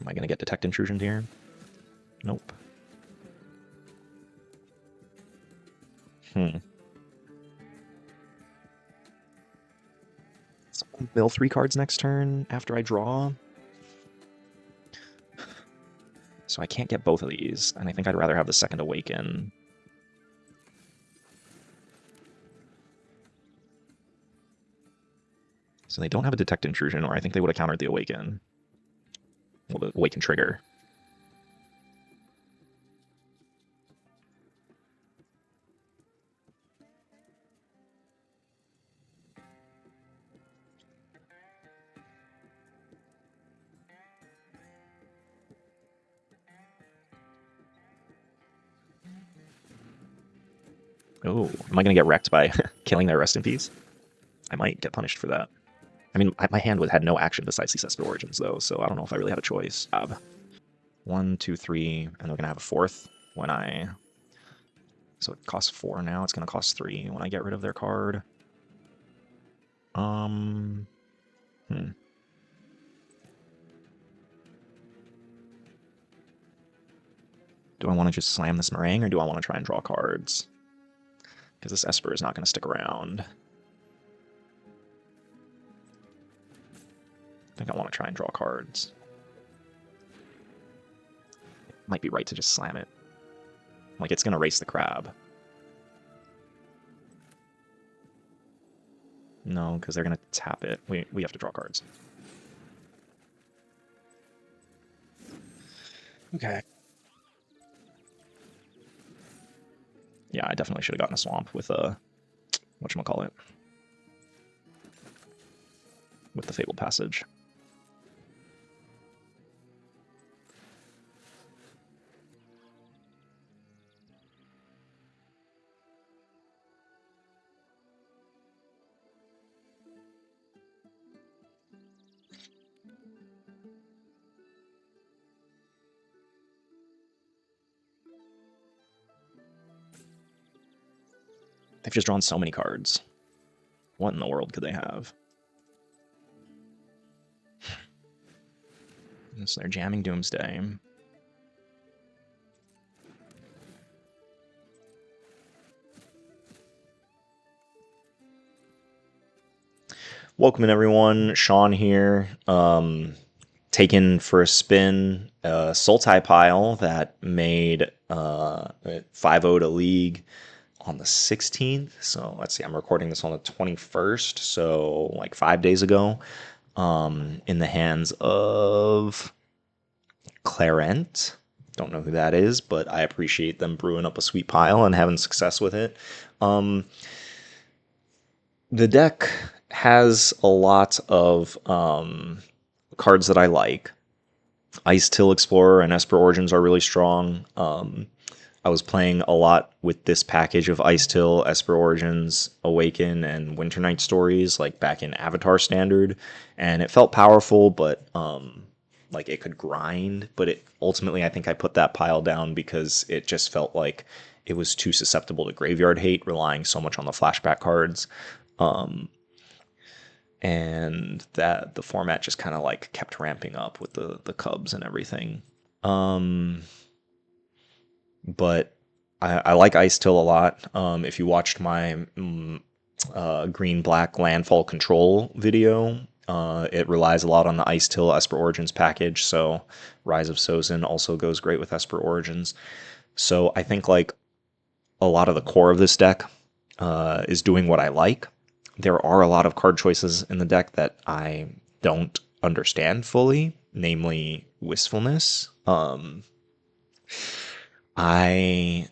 Am I going to get Detect Intrusions here? Nope. So I'll mill 3 cards next turn after I draw. So I can't get both of these, and I think I'd rather have the second Awaken. So they don't have a Detect Intrusion, or I think they would have countered the Awaken. Well, the Awaken trigger. Oh, am I going to get wrecked by killing their Rest in Peace? I might get punished for that. I mean, my hand had no action besides these Esper Origins, though, so I don't know if I really had a choice. 1, 2, 3, and they're going to have a 4th when I... So it costs 4 now, it's going to cost 3 when I get rid of their card. Do I want to just slam this Marang, or do I want to try and draw cards? Because this Esper is not going to stick around. I think I want to try and draw cards. Might be right to just slam it. Like, it's going to race the crab. No, because they're going to tap it. We have to draw cards. Okay. Yeah, I definitely should have gotten a swamp with whatchamacallit? With the Fabled Passage. They've just drawn so many cards. What in the world could they have? So they're jamming Doomsday. Welcome in, everyone. Sean here. Taken for a spin. Sultai pile that made 5-0 to League on the 16th. So let's see, I'm recording this on the 21st, so like 5 days ago. In the hands of Clarent. Don't know who that is, but I appreciate them brewing up a sweet pile and having success with it. The deck has a lot of cards that I like. Icetill Explorer and Esper Origins are really strong. I was playing a lot with this package of Icetill, Esper Origins, Awaken, and Winter Night Stories, like back in Avatar Standard, and it felt powerful, but like it could grind. But it ultimately, I think I put that pile down because it just felt like it was too susceptible to graveyard hate, relying so much on the flashback cards. And that the format just kind of like kept ramping up with the Cubs and everything. But I like Icetill a lot. If you watched my green-black landfall control video, it relies a lot on the Icetill Esper Origins package, so Rise of Sozin also goes great with Esper Origins. So I think like a lot of the core of this deck is doing what I like. There are a lot of card choices in the deck that I don't understand fully, namely Wistfulness. I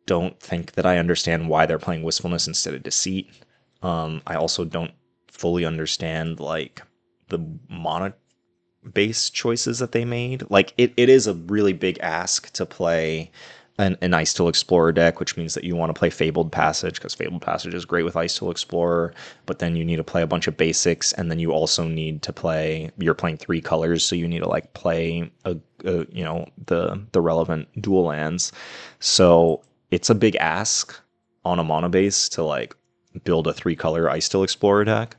don't think that I understand why they're playing Wistfulness instead of Deceit. I also don't fully understand like the mana base choices that they made. Like it is a really big ask to play an Icetill Explorer deck, which means that you want to play Fabled Passage, because Fabled Passage is great with Icetill Explorer, but then you need to play a bunch of basics, and then you also need to play, you're playing 3 colors, so you need to like play the relevant dual lands. So it's a big ask on a mono base to like build a 3-color Icetill Explorer deck.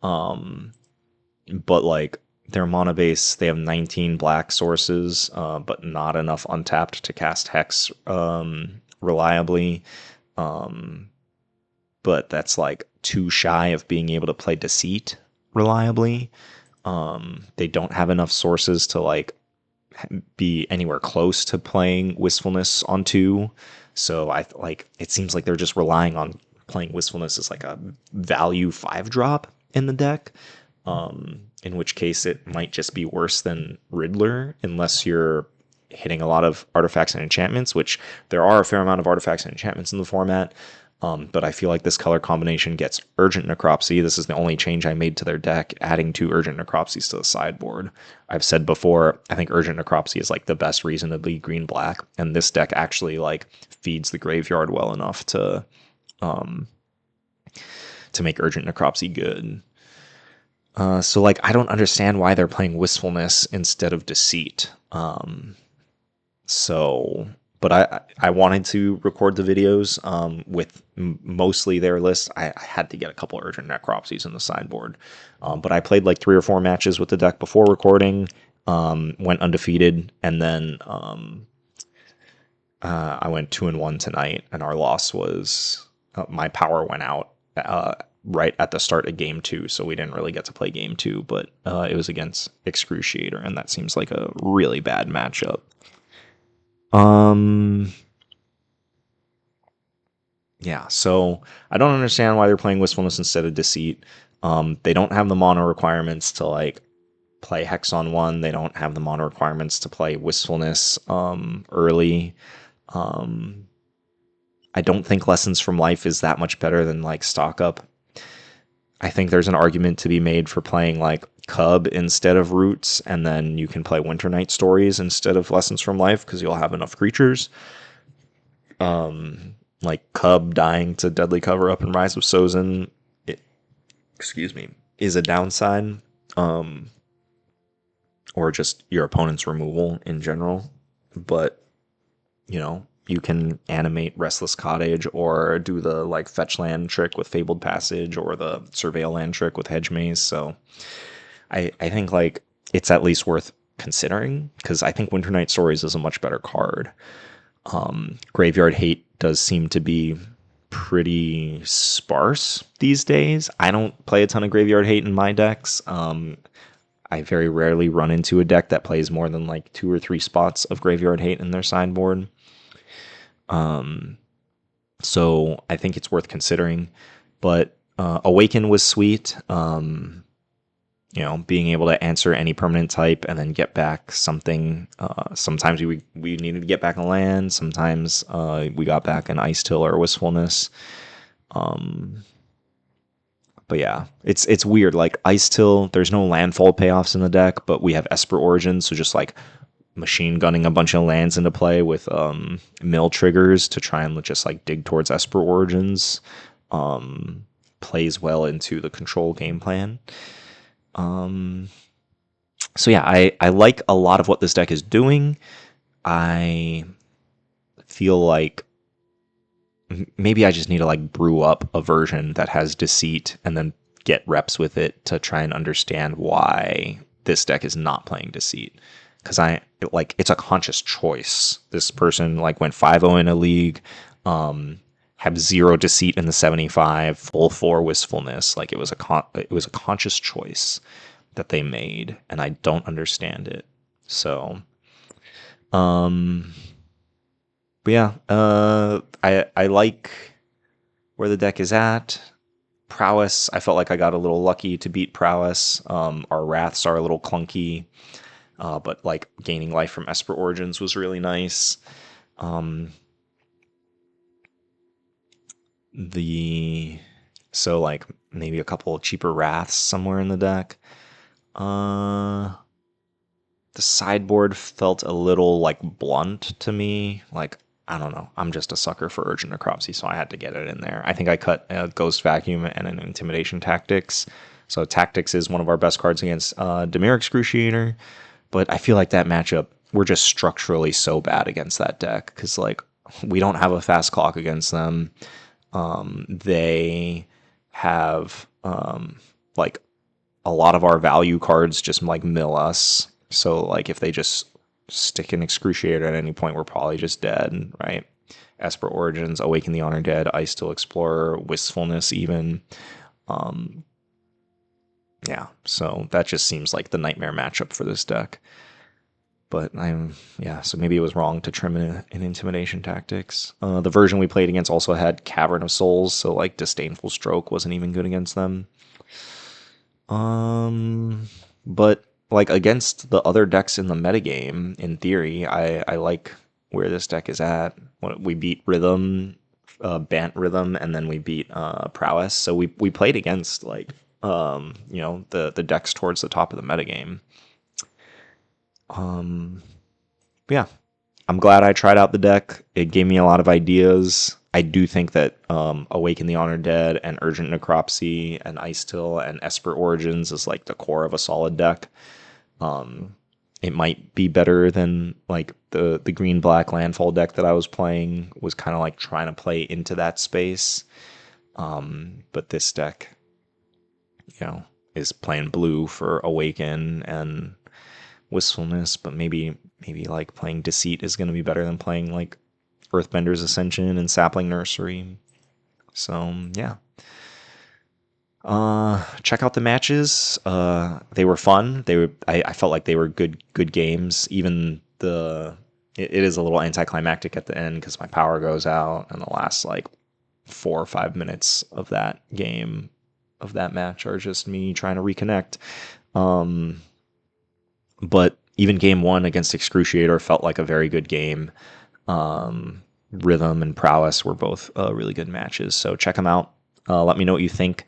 But like their mana base, they have 19 black sources, but not enough untapped to cast Hex reliably. But that's like too shy of being able to play Deceit reliably. They don't have enough sources to like be anywhere close to playing Wistfulness on 2. So I like it seems like they're just relying on playing Wistfulness as like a value 5 drop in the deck. In which case it might just be worse than Riddler unless you're hitting a lot of artifacts and enchantments, which there are a fair amount of artifacts and enchantments in the format. But I feel like this color combination gets Urgent Necropsy. This is the only change I made to their deck, adding 2 Urgent Necropsies to the sideboard. I've said before, I think Urgent Necropsy is like the best reason to be green-black, and this deck actually like feeds the graveyard well enough to make Urgent Necropsy good. So like I don't understand why they're playing Wistfulness instead of Deceit. But I wanted to record the videos with mostly their list. I had to get a couple Urgent Necropsies in the sideboard. But I played like 3 or 4 matches with the deck before recording, went undefeated, and then I went 2-1 tonight, and our loss was my power went out right at the start of game 2, so we didn't really get to play game 2, but it was against Excruciator, and that seems like a really bad matchup. Yeah, so I don't understand why they're playing Wistfulness instead of Deceit. They don't have the mana requirements to like play Hex on 1. They don't have the mana requirements to play Wistfulness early. I don't think Lessons from Life is that much better than like Stock Up. I think there's an argument to be made for playing like Cub instead of Roots, and then you can play Winter Night Stories instead of Lessons from Life because you'll have enough creatures. Like Cub dying to Deadly Cover Up and Rise of Sozin, is a downside. Or just your opponent's removal in general. But, you know, you can animate Restless Cottage or do the like fetch land trick with Fabled Passage or the surveil land trick with Hedge Maze. So I think like it's at least worth considering because I think Winter Night Stories is a much better card. Graveyard Hate does seem to be pretty sparse these days. I don't play a ton of Graveyard Hate in my decks. I very rarely run into a deck that plays more than like 2 or 3 spots of Graveyard Hate in their sideboard. So I think it's worth considering. But Awaken was sweet. You know, being able to answer any permanent type and then get back something. Sometimes we needed to get back a land. Sometimes we got back an Icetill or Wistfulness. But yeah, it's weird. Like Icetill, there's no landfall payoffs in the deck, but we have Esper Origins, so just like machine gunning a bunch of lands into play with mill triggers to try and just like dig towards Esper Origins plays well into the control game plan. So yeah, I like a lot of what this deck is doing. I feel like maybe I just need to like brew up a version that has Deceit and then get reps with it to try and understand why this deck is not playing Deceit. Because it's a conscious choice. This person like went 5-0 in a league, have 0 Deceit in the 75, full 4 Wistfulness. Like it was a conscious choice that they made, and I don't understand it. So, but yeah, I like where the deck is at. Prowess, I felt like I got a little lucky to beat Prowess. Our Wraths are a little clunky, but like gaining life from Esper Origins was really nice. So like maybe a couple of cheaper Wraths somewhere in the deck. The sideboard felt a little like blunt to me. Like, I don't know. I'm just a sucker for Urgent Necropsy, so I had to get it in there. I think I cut a Ghost Vacuum and an Intimidation Tactics. So Tactics is one of our best cards against Dimir Excruciator. But I feel like that matchup, we're just structurally so bad against that deck. Because, like, we don't have a fast clock against them. They have, like, a lot of our value cards just like mill us. So like if they just stick an Excruciator at any point, we're probably just dead, right? Esper Origins, Awaken the Honor Dead, Icetill Explorer, Wistfulness even. Yeah, so that just seems like the nightmare matchup for this deck. But so maybe it was wrong to trim in Intimidation Tactics. The version we played against also had Cavern of Souls, so like Disdainful Stroke wasn't even good against them. But like against the other decks in the metagame, in theory, I like where this deck is at. We beat Rhythm, Bant Rhythm, and then we beat Prowess. So we played against like the decks towards the top of the metagame. Yeah, I'm glad I tried out the deck. It gave me a lot of ideas. I do think that Awaken the Honor Dead and Urgent Necropsy and Icetill and Esper Origins is like the core of a solid deck. It might be better than like the green black landfall deck that I was playing was kind of like trying to play into that space. But this deck, is playing blue for Awaken and Wistfulness, but maybe like playing Deceit is going to be better than playing like Earthbender's Ascension and Sapling Nursery. So yeah. Check out the matches. They were fun. I felt like they were good games. Even it is a little anticlimactic at the end because my power goes out, and the last like 4 or 5 minutes of that game, of that match, are just me trying to reconnect. But even game 1 against Excruciator felt like a very good game. Rhythm and Prowess were both really good matches. So check them out. Let me know what you think.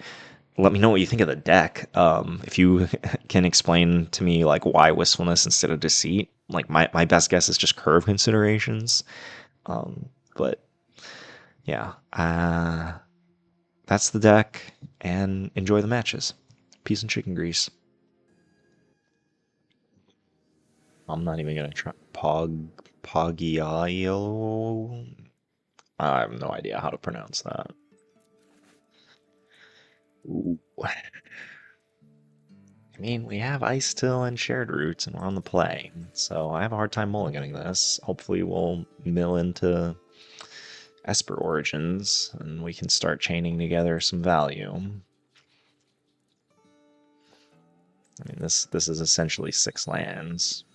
Let me know what you think of the deck. If you can explain to me like why Wistfulness instead of Deceit. Like my best guess is just curve considerations. But yeah, that's the deck, and enjoy the matches. Peace and chicken grease. I'm not even gonna try Poggiaio. I have no idea how to pronounce that. Ooh. I mean, we have Icetill and Shared Roots, and we're on the play, so I have a hard time mulliganing this. Hopefully we'll mill into Esper Origins, and we can start chaining together some value. I mean, this is essentially 6 lands.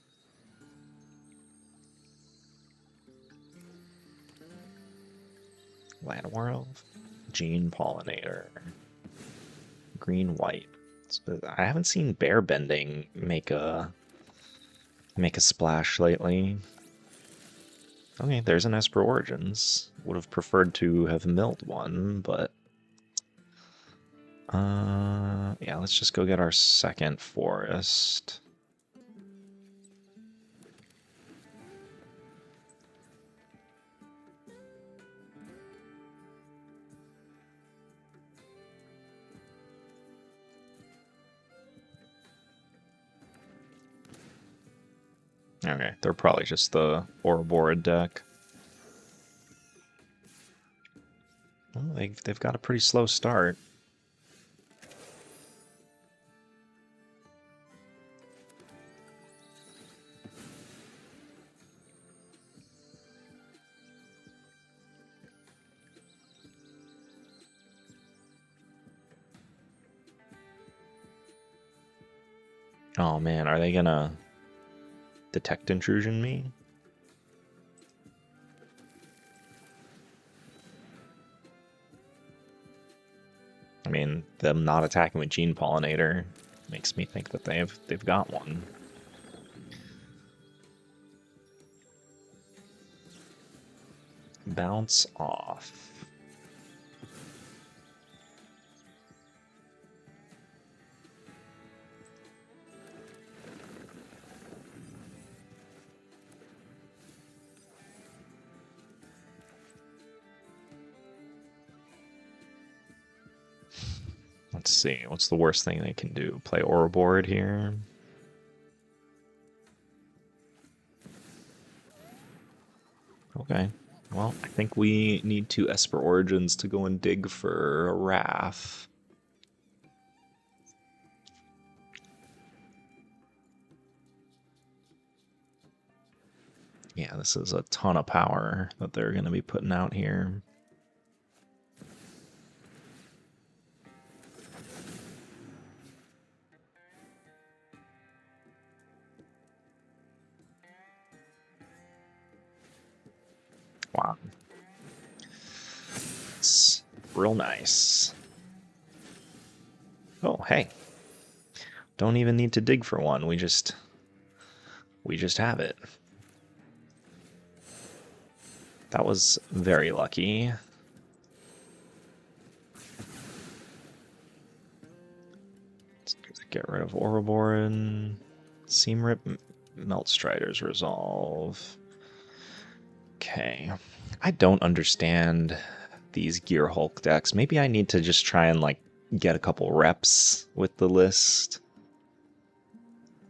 Landworld, Gene Pollinator, green white. I haven't seen Bear Bending make a splash lately. Okay, there's an Esper Origins. Would have preferred to have milled one, but yeah, let's just go get our second forest. Okay, they're probably just the Ouroboros deck. Well, they've got a pretty slow start. Oh man, are they gonna detect intrusion me? I mean, them not attacking with Gene Pollinator makes me think that they've got one. Bounce off. Let's see, what's the worst thing they can do? Play Ouroboros here? Okay. Well, I think we need to Esper Origins to go and dig for a Wrath. Yeah, this is a ton of power that they're going to be putting out here. Wow. It's real nice. Oh, hey. Don't even need to dig for one. We just have it. That was very lucky. Let's get rid of Ouroboros. Seam Rip, Melt Strider's Resolve. Okay. I don't understand these Gear Hulk decks. Maybe I need to just try and like get a couple reps with the list.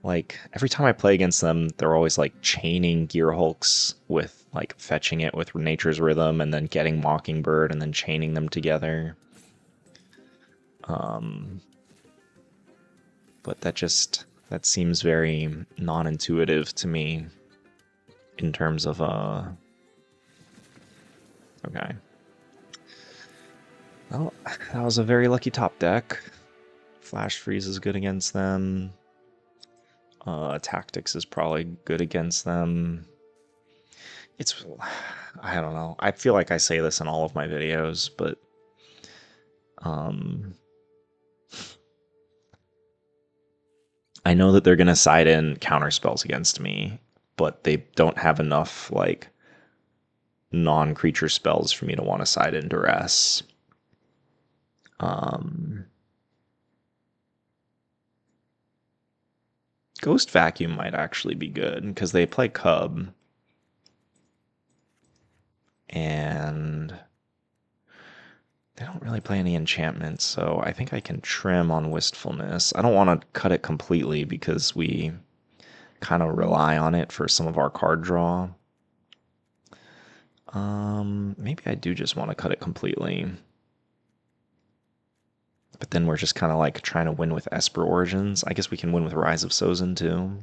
Like every time I play against them, they're always like chaining Gear Hulks with like fetching it with Nature's Rhythm and then getting Mockingbird and then chaining them together. But that seems very non-intuitive to me in terms of okay. Well, that was a very lucky top deck. Flashfreeze is good against them. Tactics is probably good against them. I don't know. I feel like I say this in all of my videos, but I know that they're gonna side in counter spells against me, but they don't have enough like non-creature spells for me to want to side in Duress. Ghost Vacuum might actually be good because they play Cub. And they don't really play any enchantments, so I think I can trim on Wistfulness. I don't want to cut it completely because we kind of rely on it for some of our card draw. Maybe I do just want to cut it completely. But then we're just kind of like trying to win with Esper Origins. I guess we can win with Rise of Sozin too.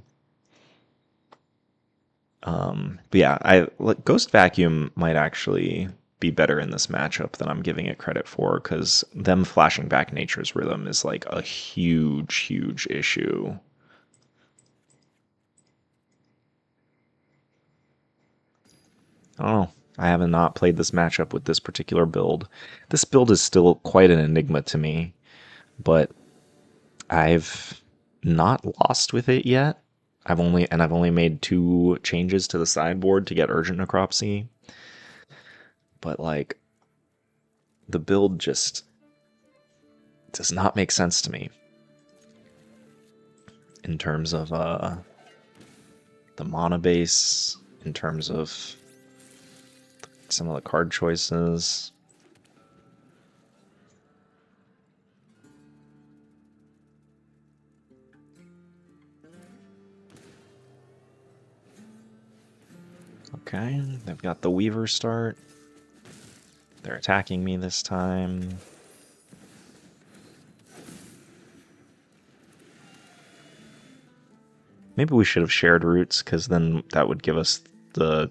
But yeah, Ghost Vacuum might actually be better in this matchup than I'm giving it credit for, because them flashing back Nature's Rhythm is like a huge, huge issue. I don't know. I have not played this matchup with this particular build. This build is still quite an enigma to me, but I've not lost with it yet. I've only made 2 changes to the sideboard to get Urgent Necropsy. But like the build just does not make sense to me in terms of the mana base, in terms of some of the card choices. Okay, they've got the Weaver start. They're attacking me this time. Maybe we should have shared roots, because then that would give us the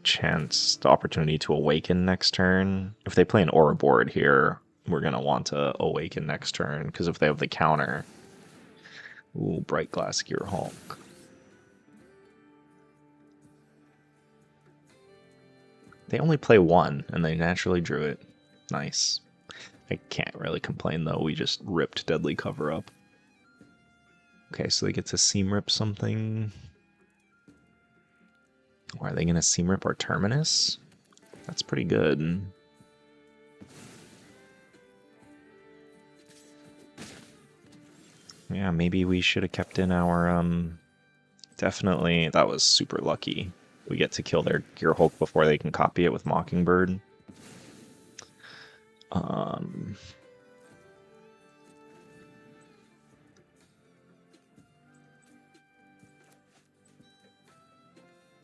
opportunity to awaken next turn. If they play an Aura board here, we're going to want to awaken next turn, because if they have the counter... Ooh, Bright Glass Gear Hulk. They only play 1, and they naturally drew it. Nice. I can't really complain, though. We just ripped Deadly Cover Up. Okay, so they get to Seam Rip something. Or are they going to Seam Rip our Terminus? That's pretty good. Yeah, maybe we should have kept in our... Definitely, that was super lucky. We get to kill their Gear Hulk before they can copy it with Mockingbird.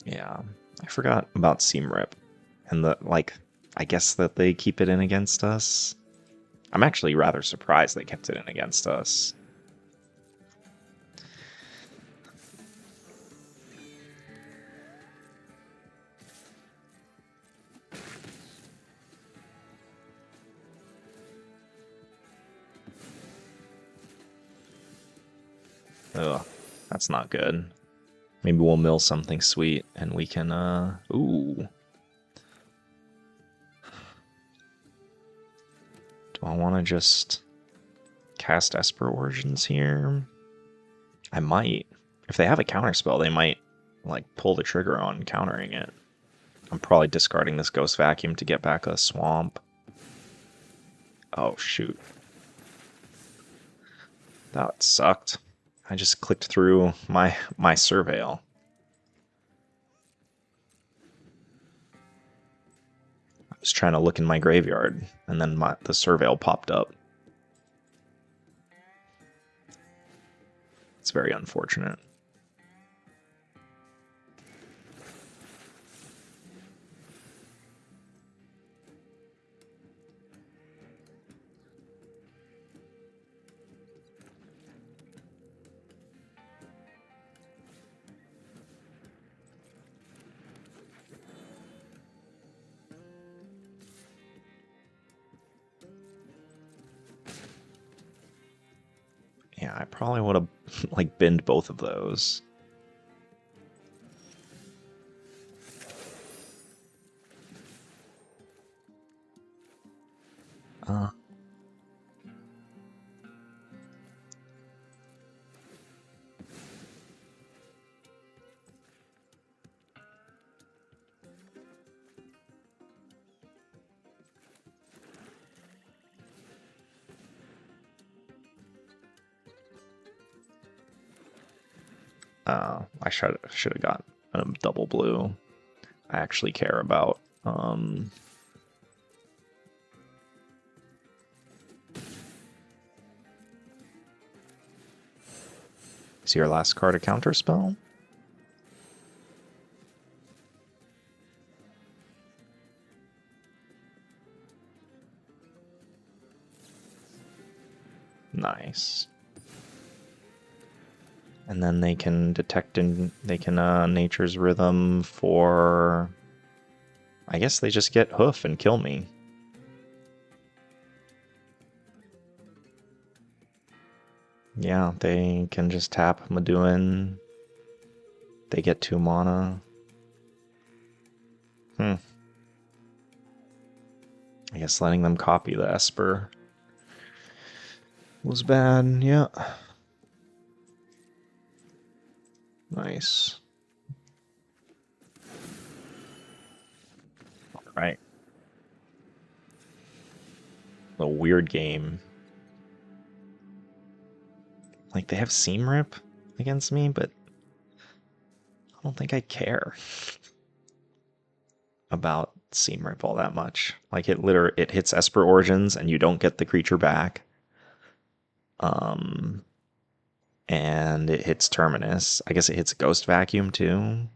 Yeah, I forgot about Seam Rip. And I guess that they keep it in against us. I'm actually rather surprised they kept it in against us. Ugh, that's not good. Maybe we'll mill something sweet and we can, ooh. Do I want to just cast Esper Origins here? I might. If they have a counterspell, they might, like, pull the trigger on countering it. I'm probably discarding this Ghost Vacuum to get back a Swamp. Oh, shoot. That sucked. I just clicked through my Surveil. I was trying to look in my graveyard, and then the Surveil popped up. It's very unfortunate. Yeah, I probably would have like binned both of those. Uh, I should have got a double blue. I actually care about. Is your last card a counterspell? Nice. And then they can detect Nature's Rhythm for... I guess they just get Hoof and kill me. Yeah, they can just tap Maduin. They get 2 mana. I guess letting them copy the Esper was bad, yeah. Nice. Alright. A weird game. Like, they have Seam Rip against me, but I don't think I care about Seam Rip all that much. Like, it hits Esper Origins and you don't get the creature back. And it hits Terminus. I guess it hits Ghost Vacuum too.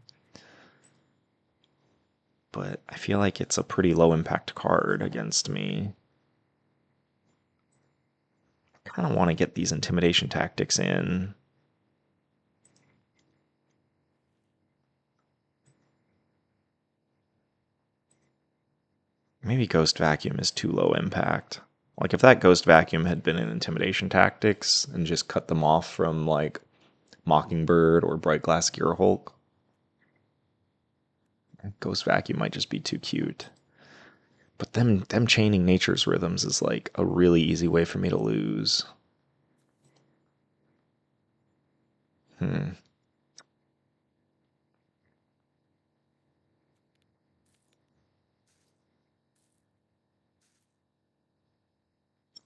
But I feel like it's a pretty low impact card against me. I kind of want to get these Intimidation Tactics in. Maybe Ghost Vacuum is too low impact. Like, if that Ghost Vacuum had been in Intimidation Tactics and just cut them off from, like, Mockingbird or Bright Glass Gearhulk, Ghost Vacuum might just be too cute. But them chaining Nature's Rhythms is, like, a really easy way for me to lose.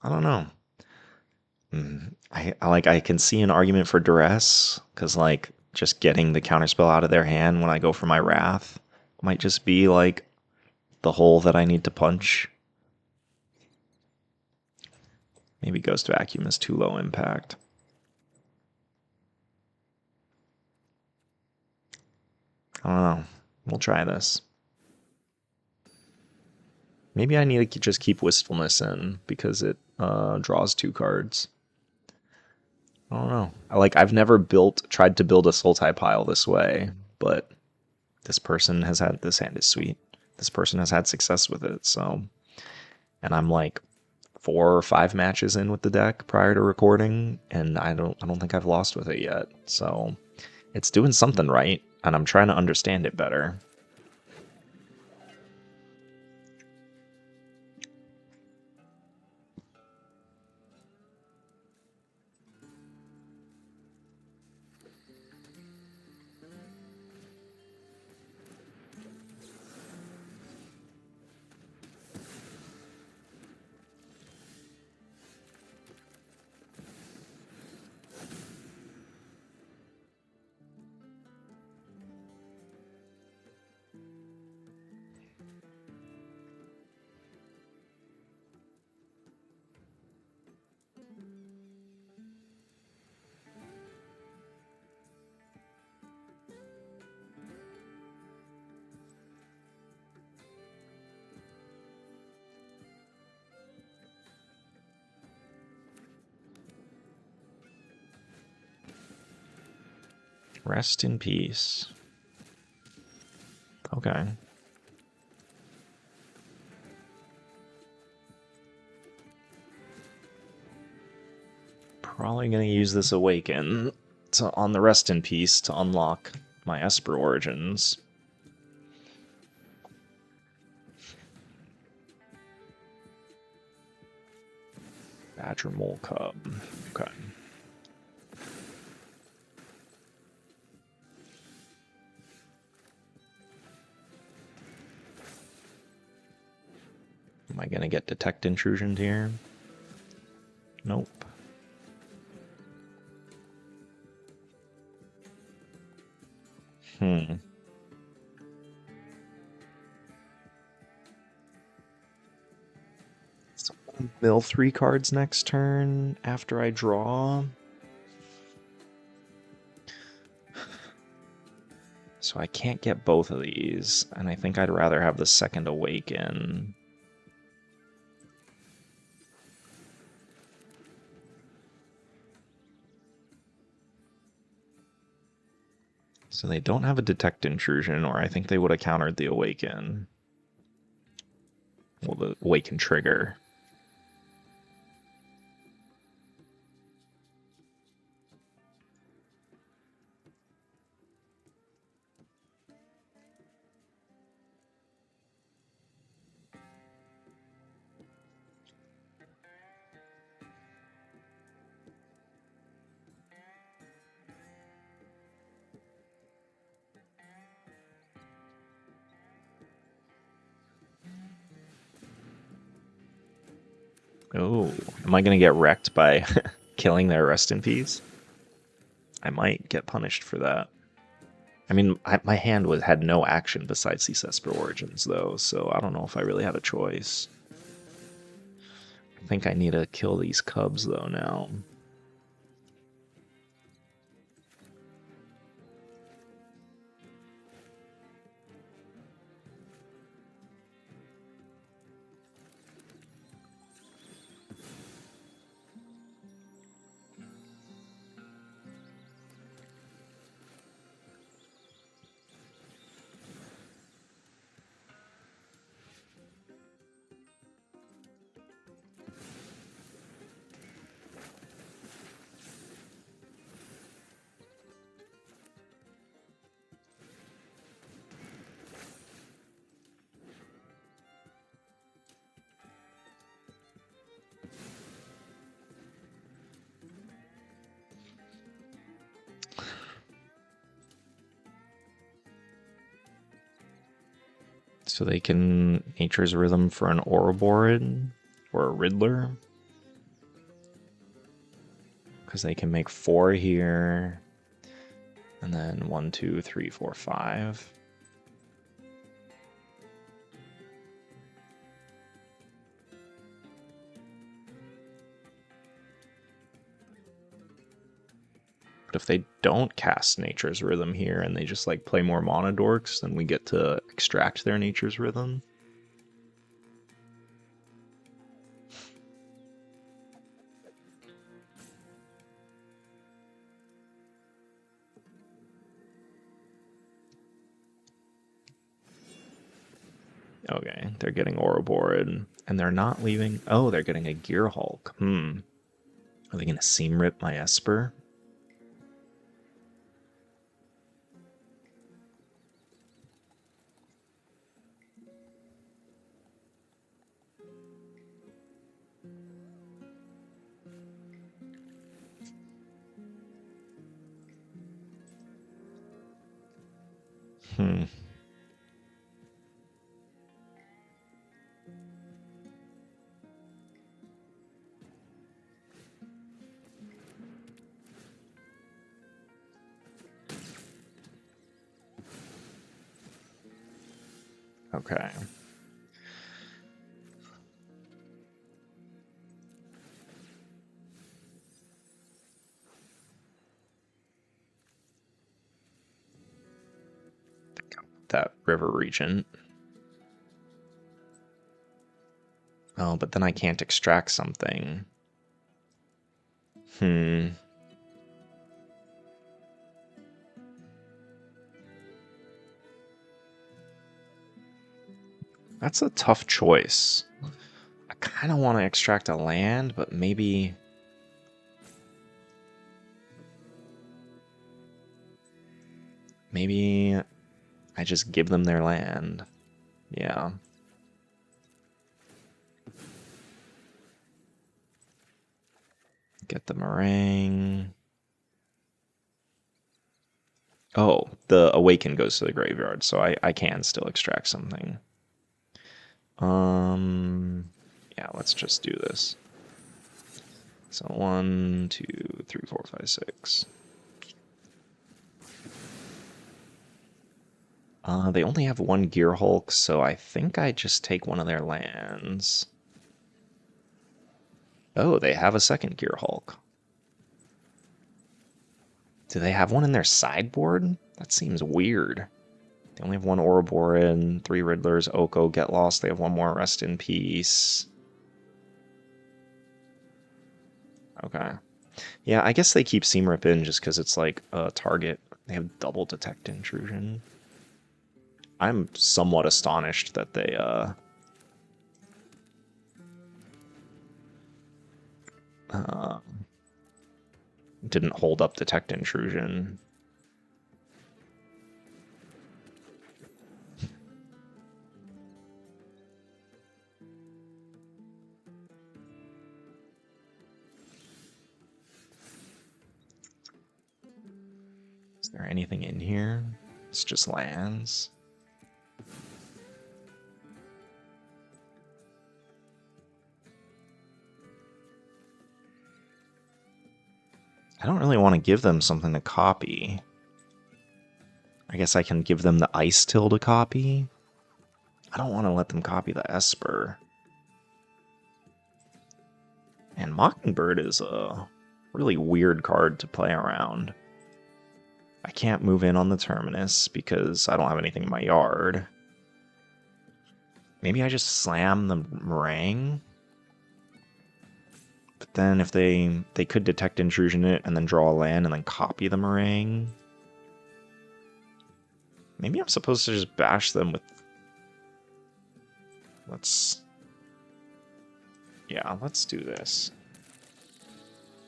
I don't know. I can see an argument for Duress, because, like, just getting the counterspell out of their hand when I go for my Wrath might just be, like, the hole that I need to punch. Maybe Ghost Vacuum is too low impact. I don't know. We'll try this. Maybe I need to just keep Wistfulness in, because it draws 2 cards. I don't know. I've never tried to build a Sultai pile this way, but this hand is sweet. This person has had success with it, so. And I'm like 4 or 5 matches in with the deck prior to recording, and I don't think I've lost with it yet. So it's doing something right, and I'm trying to understand it better. Rest in peace. Okay. Probably going to use this Awaken on the Rest in Peace to unlock my Esper Origins. Badger Mole Cub. Okay. Am I going to get Detect Intrusion here? Nope. So I'll mill 3 cards next turn after I draw. So I can't get both of these, and I think I'd rather have the second Awaken. So they don't have a Detect Intrusion, or I think they would have countered the Awaken. Well, the Awaken trigger. Oh, am I going to get wrecked by killing their Rest in Peace? I might get punished for that. I mean, my hand had no action besides these Esper Origins, though, so I don't know if I really have a choice. I think I need to kill these cubs, though, now. So they can Nature's Rhythm for an Ouroboros or a Riddler. Because they can make 4 here. And then 1, 2, 3, 4, 5. But if they don't cast Nature's Rhythm here and they just like play more mana dorks, then we get to extract their Nature's Rhythm. Okay, they're getting Ouroborid, and they're not leaving... Oh, they're getting a Gear Hulk. Are they going to Seam Rip my Esper? Okay. That River Regent. Oh, but then I can't extract something. That's a tough choice. I kind of want to extract a land, but maybe... Maybe I just give them their land. Yeah. Get the Marang. Oh, the Awaken goes to the graveyard, so I can still extract something. Yeah, let's just do this. So 1, 2, 3, 4, 5, 6. They only have one Gear Hulk, so I think I just take one of their lands. Oh, they have a second Gear Hulk. Do they have one in their sideboard? That seems weird. They only have one Ouroborid, 3 Riddlers, Oko, Get Lost. They have one more Rest in Peace. Okay. Yeah, I guess they keep Seam Rip in just because it's like a target. They have double Detect Intrusion. I'm somewhat astonished that they didn't hold up Detect Intrusion. Is there anything in here? It's just lands. I don't really want to give them something to copy. I guess I can give them the Icetill to copy. I don't want to let them copy the Esper. And Mockingbird is a really weird card to play around. I can't move in on the Terminus because I don't have anything in my yard. Maybe I just slam the Marang? But then if they could Detect Intrusion it and then draw a land and then copy the Marang. Maybe I'm supposed to just bash them with... Yeah, let's do this.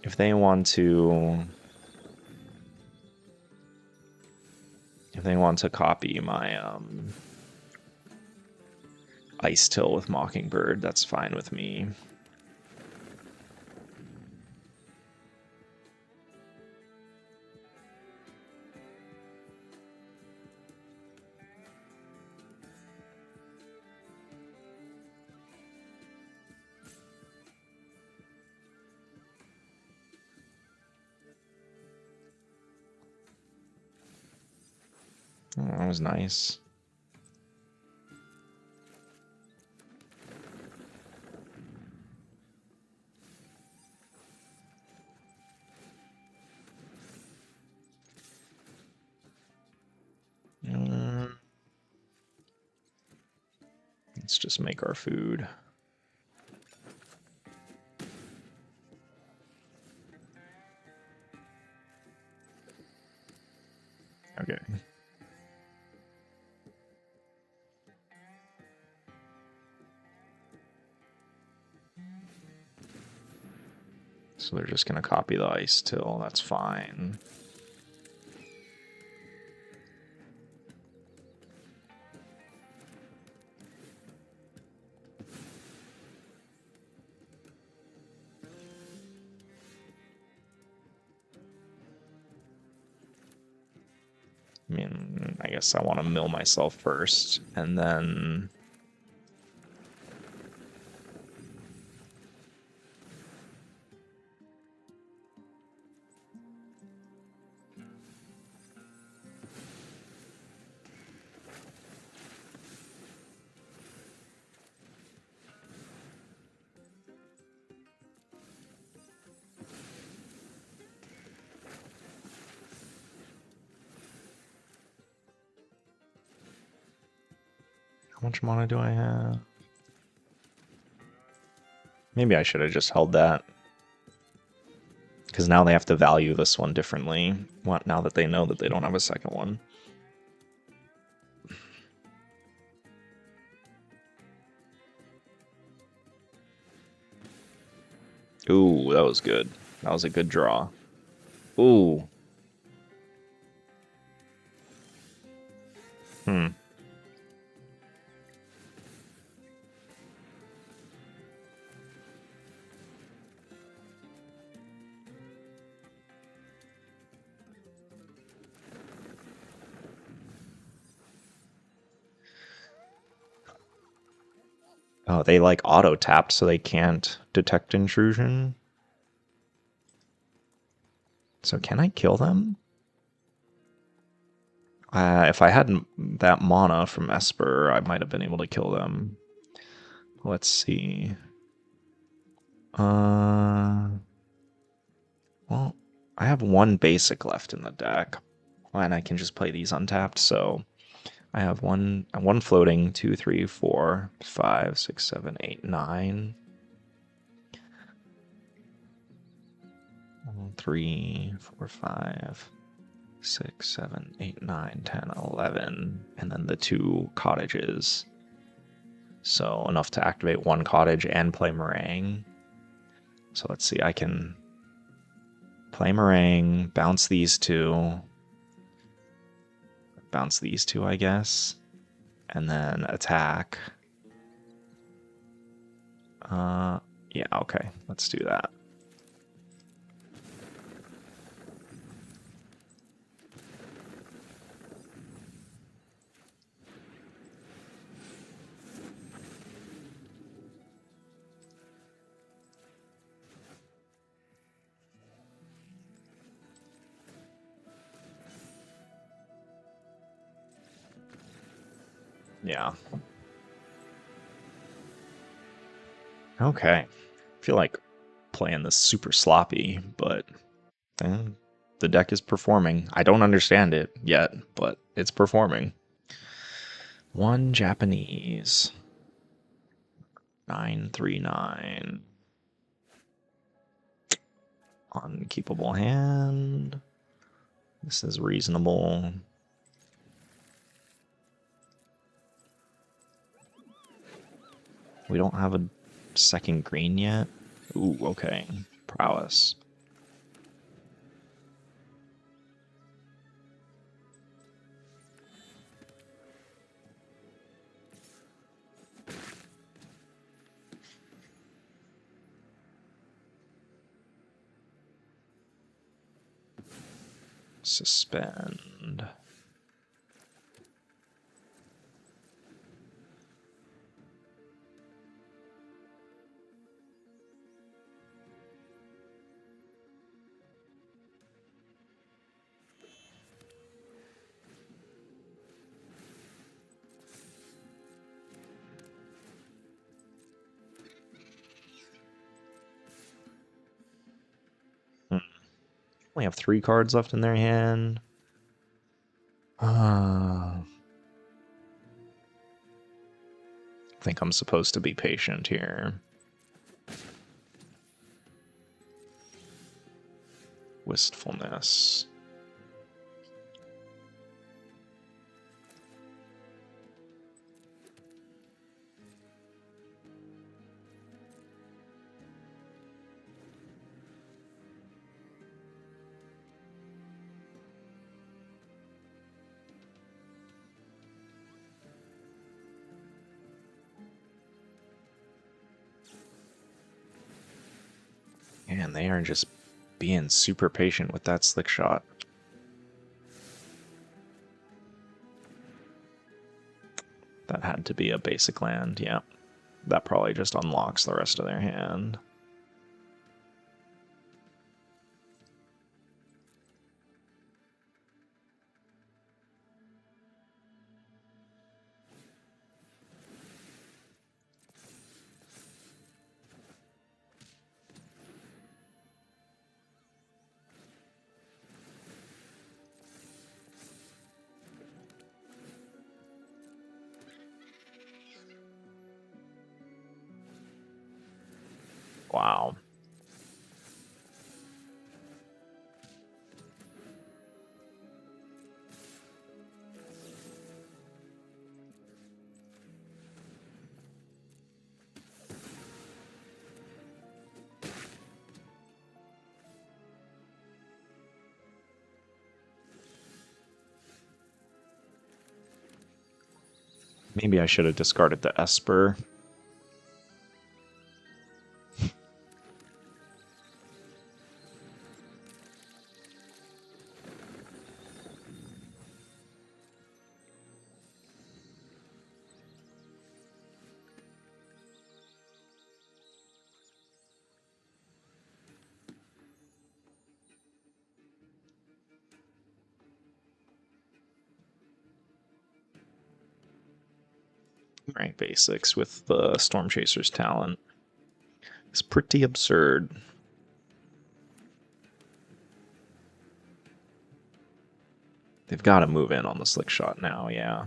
If they want to... If they want to copy my Icetill with Mockingbird, that's fine with me. Oh, that was nice. Let's just make our food. Okay. So they're just going to copy the Icetill. That's fine. I mean, I guess I want to mill myself first, and then... How much mana do I have? Maybe I should have just held that. Because now they have to value this one differently. What, now that they know that they don't have a second one. Ooh, that was good. That was a good draw. Ooh. Oh, they like auto-tapped so they can't detect intrusion. So can I kill them? If I hadn't that mana from Esper, I might have been able to kill them. Let's see. Well, I have one basic left in the deck. And I can just play these untapped, so I have one floating, 2, 3, 4, 5, 6, 7, 8, 9. 3, 4, 5, 6, 7, 8, 9, 10, 11, and then the 2 cottages. So enough to activate 1 cottage and play Marang. So let's see, I can play Marang, bounce these 2, I guess, and then attack. Yeah, okay, let's do that. Yeah. Okay. I feel like playing this super sloppy, but the deck is performing. I don't understand it yet, but it's performing. 1 Japanese. 939. Unkeepable hand. This is reasonable. We don't have a second green yet. Ooh, okay. Prowess. Suspend. Only have 3 cards left in their hand. I think I'm supposed to be patient here. Wistfulness. Man, they are just being super patient with that slick shot. That had to be a basic land, yeah. That probably just unlocks the rest of their hand. Wow. Maybe I should have discarded the Esper. Rank basics with the Storm Chaser's talent. It's pretty absurd. They've got to move in on the slick shot now, yeah.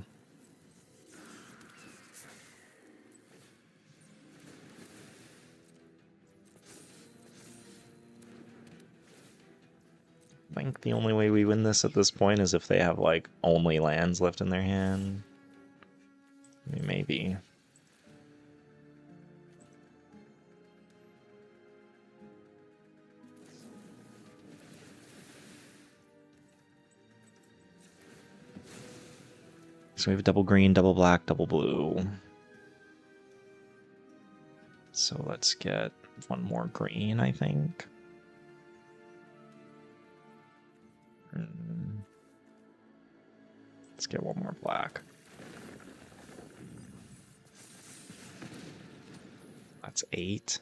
I think the only way we win this at this point is if they have, like, only lands left in their hand. I mean, maybe. So we have double green, double black, double blue. So let's get one more green, I think. Let's get one more black. That's 8.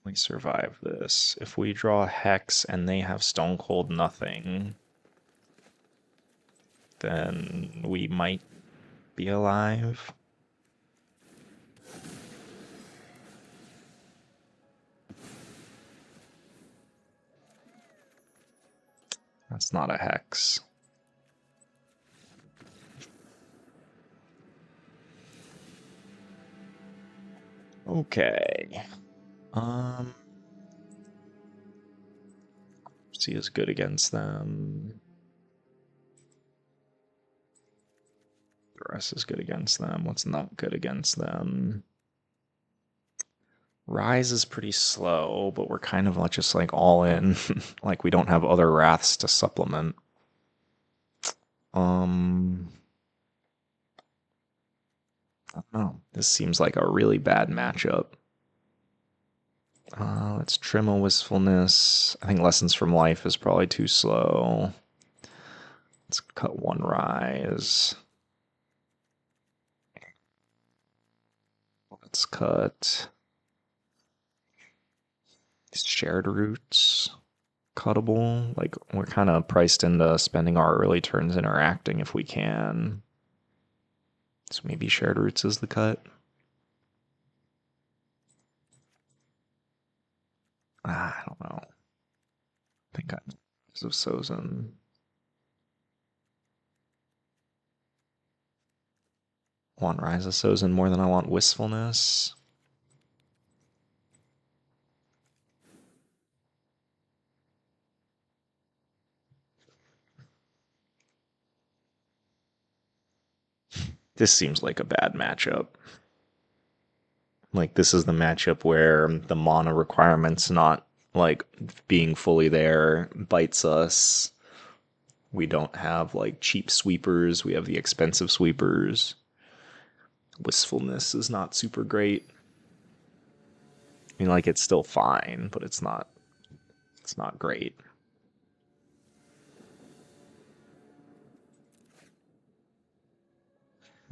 We survive this. If we draw Hex and they have Stone Cold nothing, then we might be alive. That's not a Hex. Okay. C is good against them. Duress is good against them. What's not good against them? Rise is pretty slow, but we're kind of just like all in. Like we don't have other wraths to supplement. I don't know. This seems like a really bad matchup. Let's trim a Wistfulness. I think Lessons from Life is probably too slow. Let's cut one Rise. Let's cut Shared Roots. Cuttable. Like, we're kind of priced into spending our early turns interacting if we can. So maybe Shared Roots is the cut. I don't know. I think I'm Rise of Sozin. I want Rise of Sozin more than I want Wistfulness. This seems like a bad matchup. Like, this is the matchup where the mana requirement's not, like, being fully there bites us. We don't have, like, cheap sweepers. We have the expensive sweepers. Wistfulness is not super great. I mean, like, it's still fine, but it's not great.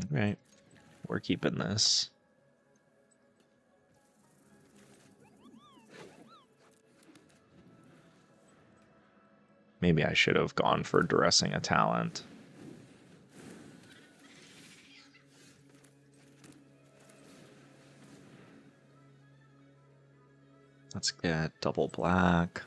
All right, we're keeping this. Maybe I should have gone for Duressing a talent. Let's get double black.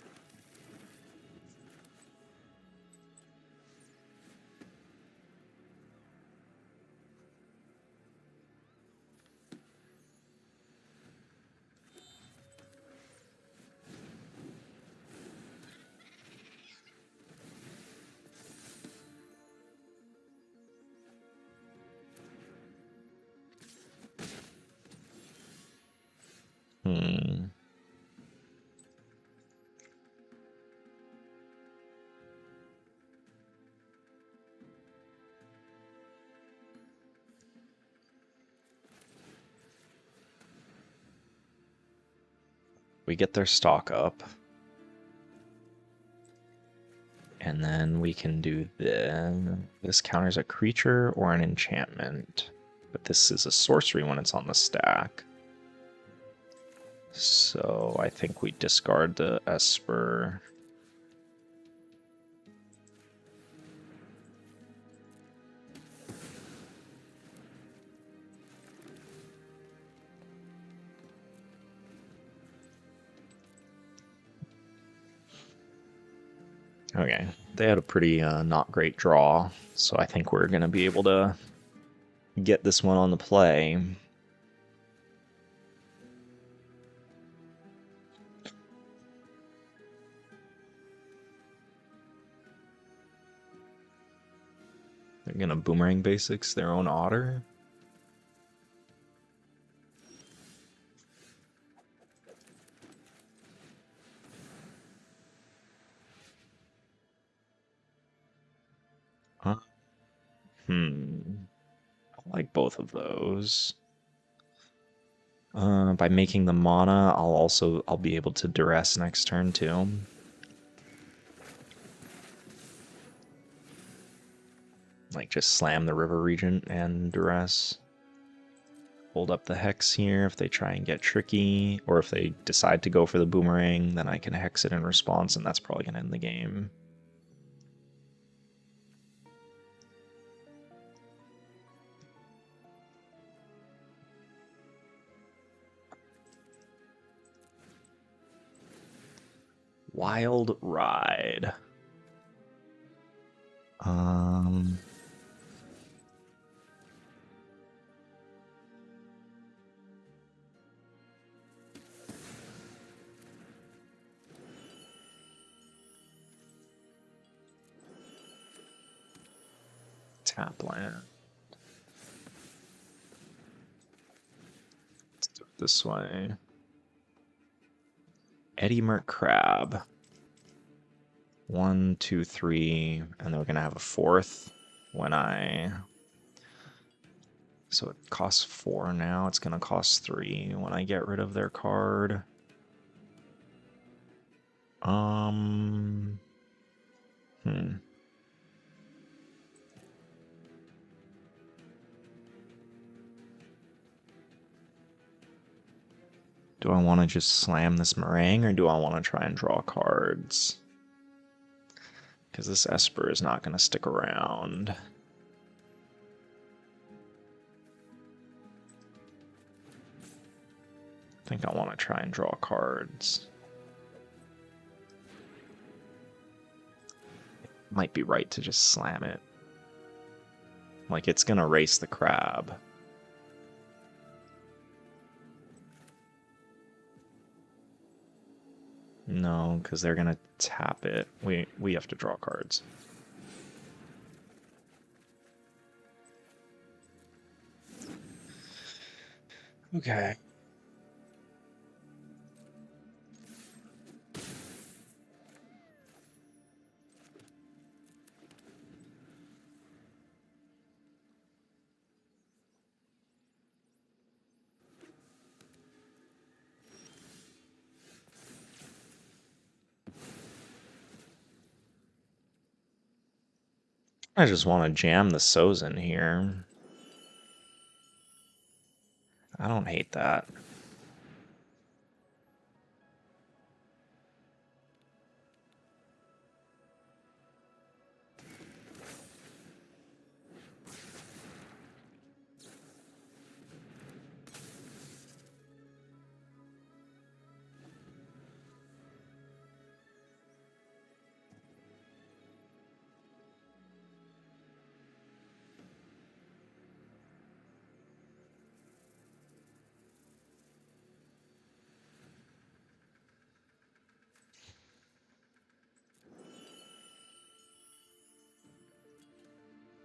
We get their stock up. And then we can do this counters a creature or an enchantment. But this is a sorcery when it's on the stack. So I think we discard the Esper. Okay, they had a pretty not great draw, so I think we're going to be able to get this one on the play. They're going to Boomerang Basics their own Otter. Huh? I like both of those. By making the mana, I'll be able to Duress next turn too. Like just slam the River Regent and Duress. Hold up the Hex here if they try and get tricky, or if they decide to go for the Boomerang, then I can Hex it in response, and that's probably gonna end the game. Wild Ride. Tap land. Let's do it this way. Eddie Merc Crab. 1, 2, 3, and then we're gonna have a fourth when so it costs 4 now, it's gonna cost 3 when I get rid of their card. Do I want to just slam this Marang, or do I want to try and draw cards? Because this Esper is not going to stick around. I think I want to try and draw cards. It might be right to just slam it. Like, it's going to race the crab. No, because they're going to tap it. We have to draw cards. Okay. I just want to jam the Sozin here. I don't hate that.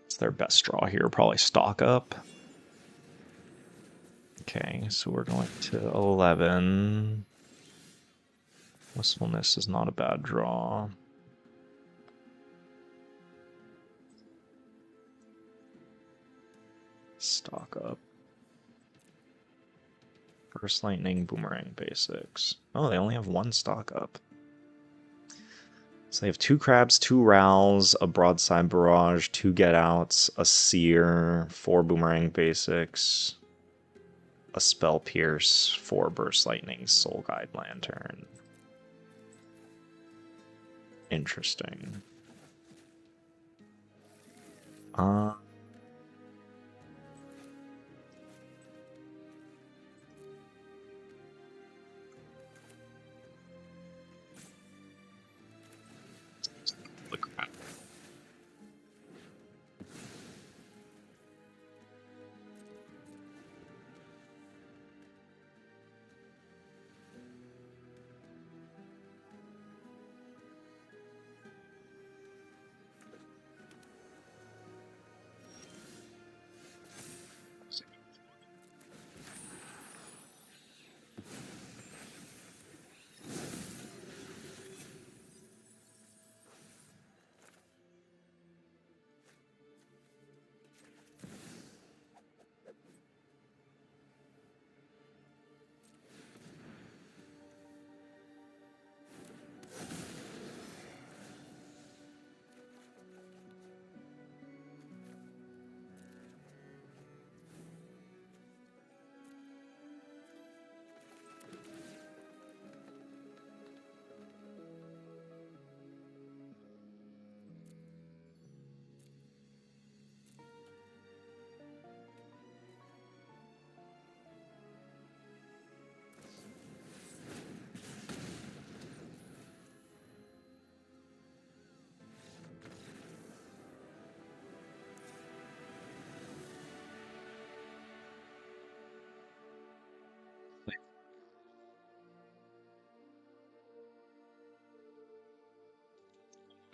It's their best draw here. Probably stock up. Okay, so we're going to 11. Wistfulness is not a bad draw. Stock up. First Lightning, Boomerang Basics. Oh, they only have one stock up. So they have 2 Crabs, 2 Rowls, a Broadside Barrage, 2 Get Outs, a Seer, 4 Boomerang Basics, a Spell Pierce, 4 Burst Lightning, Soul Guide Lantern. Interesting.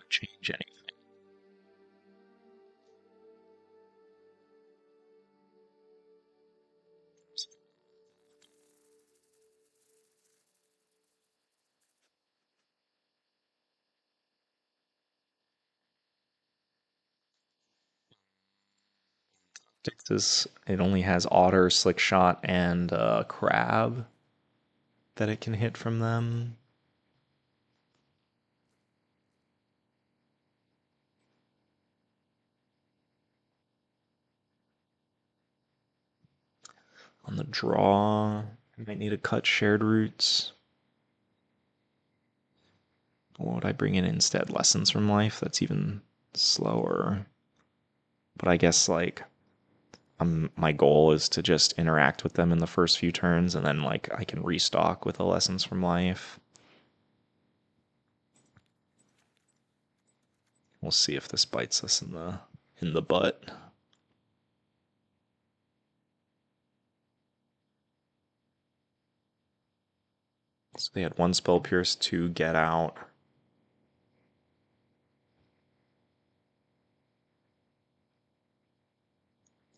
Change anything. It only has Otter, Slick Shot, and Crab that it can hit from them. On the draw, I might need to cut Shared Roots. What would I bring in instead? Lessons from Life? That's even slower. But I guess like my goal is to just interact with them in the first few turns, and then like I can restock with the Lessons from Life. We'll see if this bites us in the butt. So they had 1 Spell Pierce, 2 Get Out.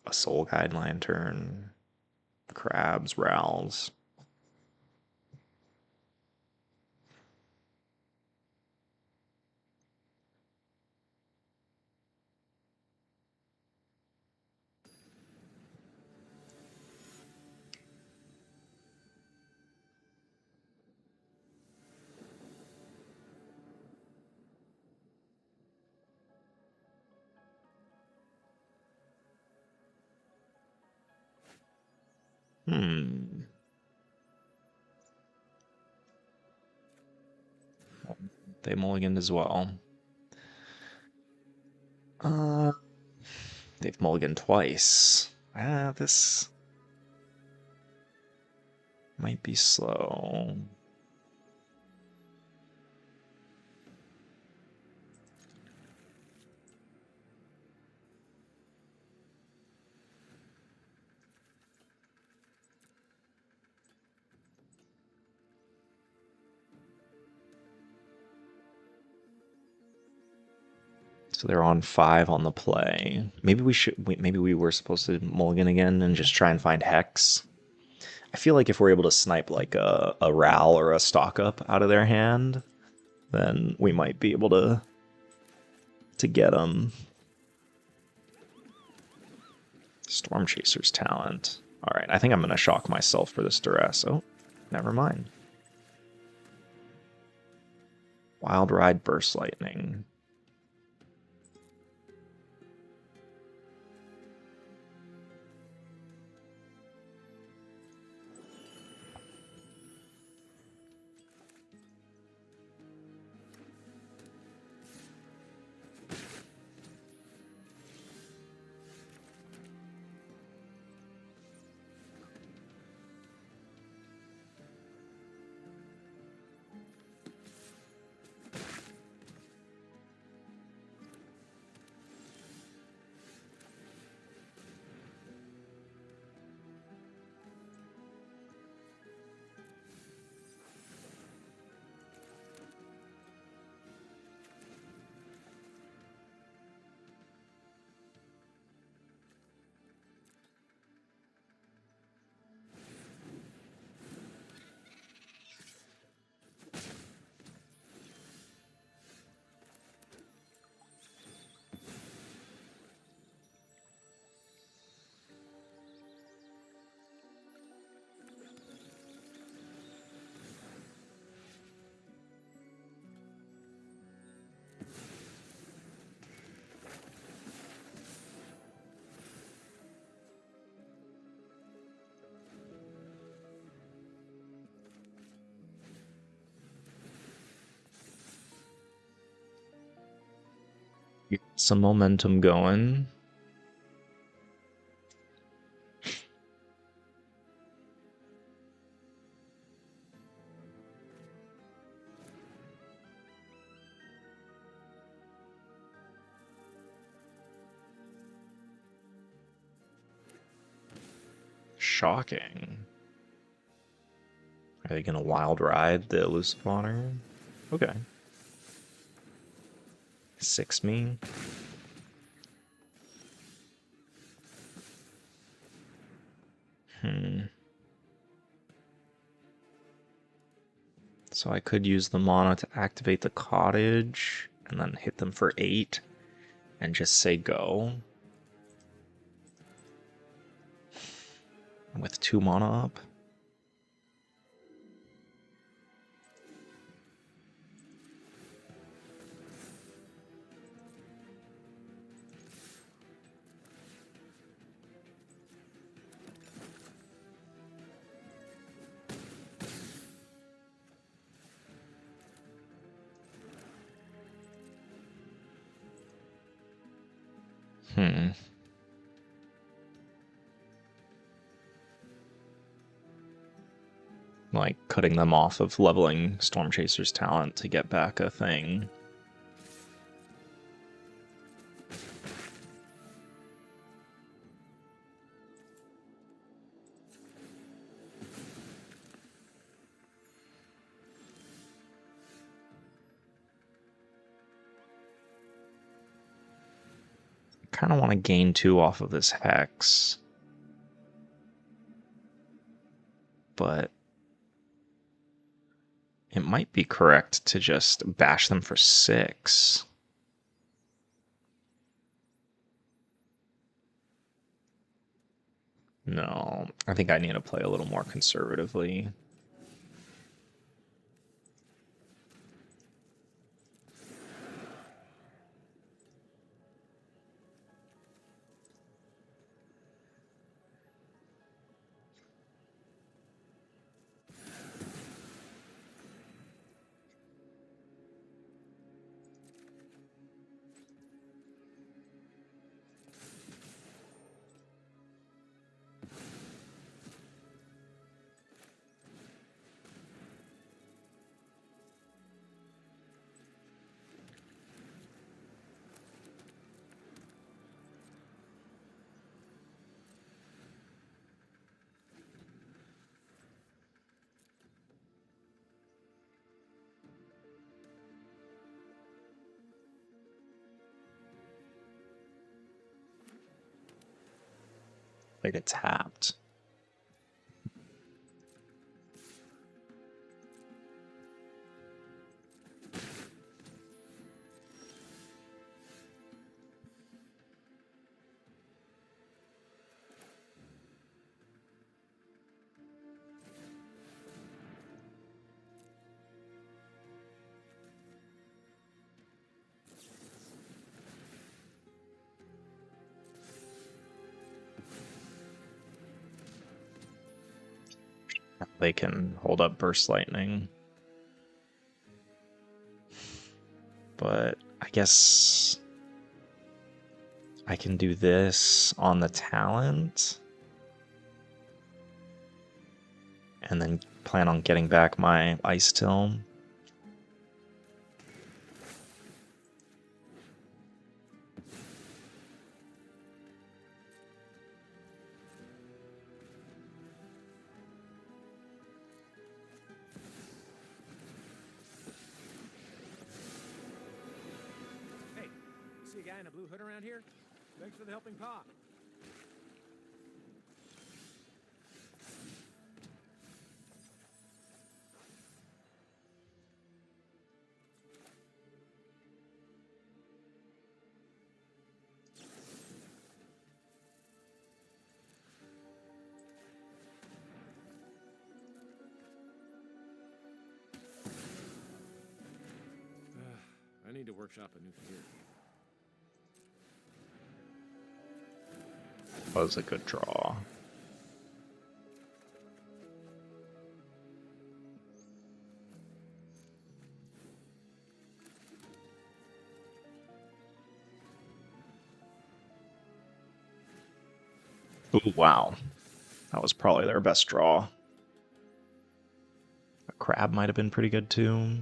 A Soul Guide Lantern. Crabs, Rowls. They mulliganed as well. They've mulliganed twice. This might be slow. So they're on 5 on the play. Maybe we were supposed to mulligan again and just try and find Hex. I feel like if we're able to snipe like a Ral or a stock up out of their hand, then we might be able to get them. Storm Chaser's talent. All right, I think I'm gonna shock myself for this Duress. Oh, never mind. Wild Ride, Burst Lightning. Get some momentum going. Shocking. Are they gonna wild ride the elusive honor? Okay. 6 me. So I could use the mana to activate the cottage and then hit them for 8 and just say go. With 2 mana up. Like cutting them off of leveling Storm Chaser's talent to get back a thing. Kind of want to gain 2 off of this Hex. But it might be correct to just bash them for 6. No, I think I need to play a little more conservatively. Gotta get tapped. They can hold up Burst Lightning. But I guess I can do this on the talent. And then plan on getting back my Icetill. In a blue hood around here? Thanks for the helping paw. I need to workshop a new gear. Was a good draw. Ooh, wow. That was probably their best draw. A crab might have been pretty good too.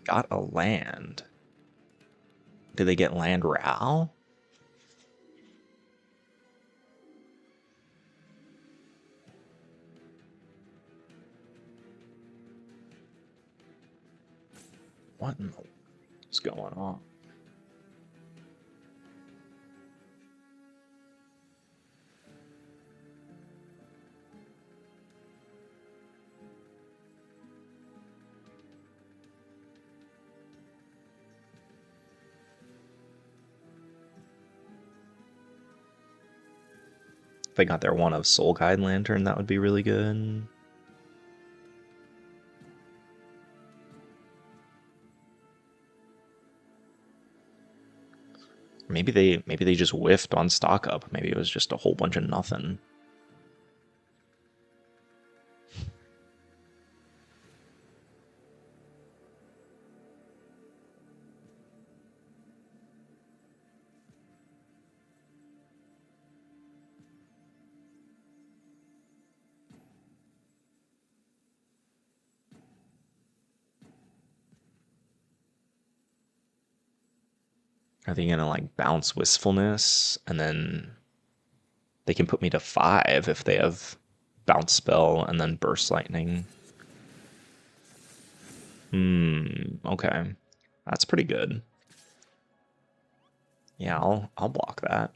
Got a land. Did they get land Ral? What in the what's going on? If they got their one of Soul Guide Lantern, that would be really good. Maybe they just whiffed on stock up. Maybe it was just a whole bunch of nothing. Are they gonna like bounce Wistfulness and then they can put me to 5 if they have bounce spell and then burst lightning? Okay. That's pretty good. Yeah, I'll block that.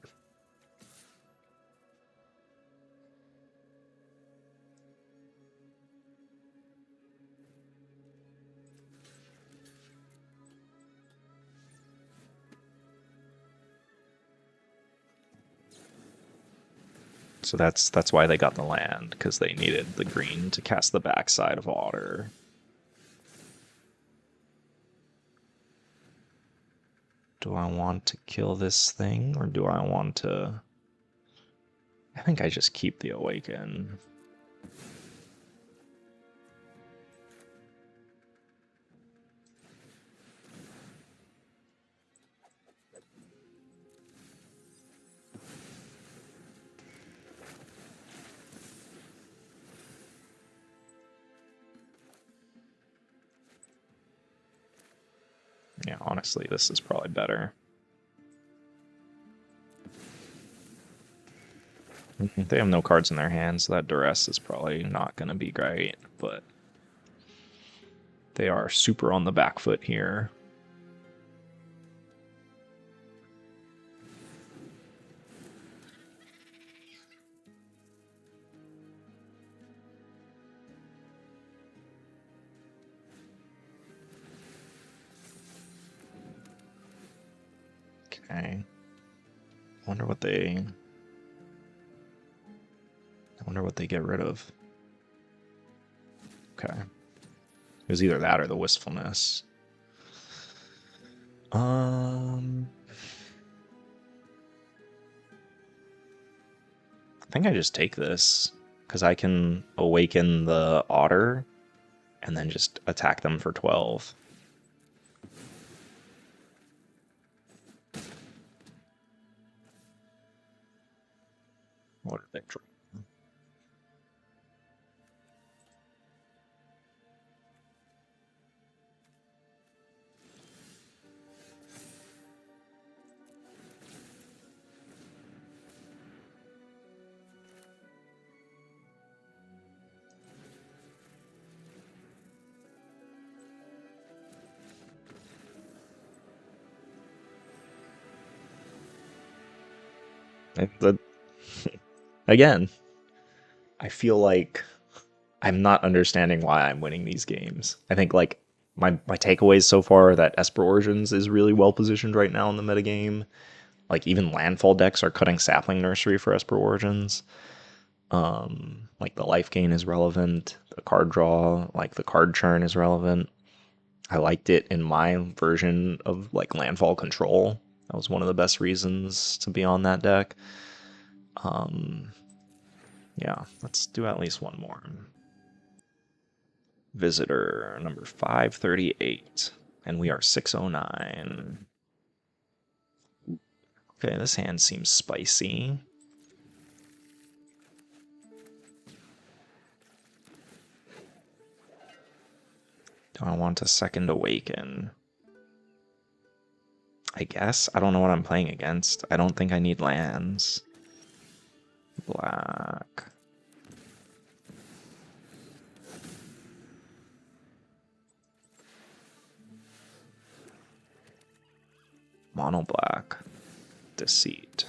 So that's why they got the land, because they needed the green to cast the backside of Otter. Do I want to kill this thing, or do I want to... I think I just keep the Awaken. honestly, this is probably better. They have no cards in their hands, so that Duress is probably not going to be great, but they are super on the back foot here. Okay. I wonder what they get rid of. Okay. It was either that or the Wistfulness. I think I just take this because I can awaken the Otter and then just attack them for 12. What did they draw? Again, I feel like I'm not understanding why I'm winning these games. I think like my takeaways so far are that Esper Origins is really well positioned right now in the metagame. Like even landfall decks are cutting Sapling Nursery for Esper Origins. Like the life gain is relevant, the card draw, like the card churn is relevant. I liked it in my version of like landfall control. That was one of the best reasons to be on that deck. Yeah, let's do at least one more. Visitor number 538, and we are 609. Okay, this hand seems spicy. Do I want a second Awaken? I guess. I don't know what I'm playing against. I don't think I need lands. Black. Mono black. Deceit.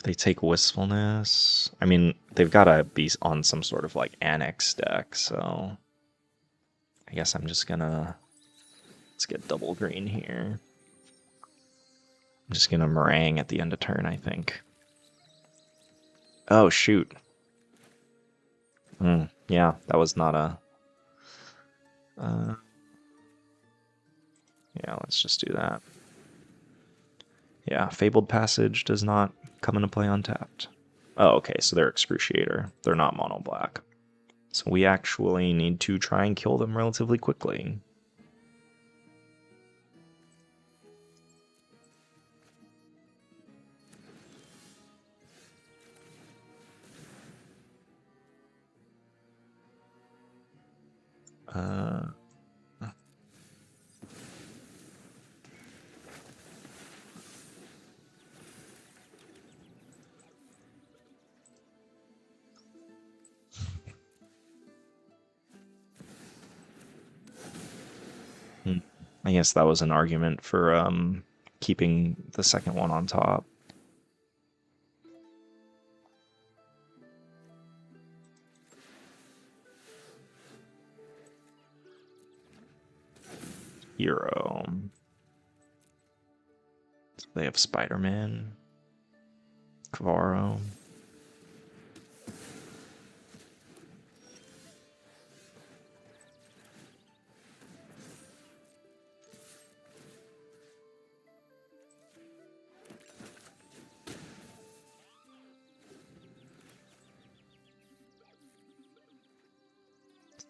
They take Wistfulness. I mean, they've got to be on some sort of like Annex deck, so I guess I'm just gonna... Let's get double green here. I'm just gonna Marang at the end of turn, I think. Oh, shoot. Yeah, that was not a... yeah, let's just do that. Yeah, Fabled Passage does not come into play untapped. Oh, okay, so they're Excruciator. They're not mono black. So we actually need to try and kill them relatively quickly. I guess that was an argument for keeping the second one on top. Hero. So they have Spider-Man. Kavaro.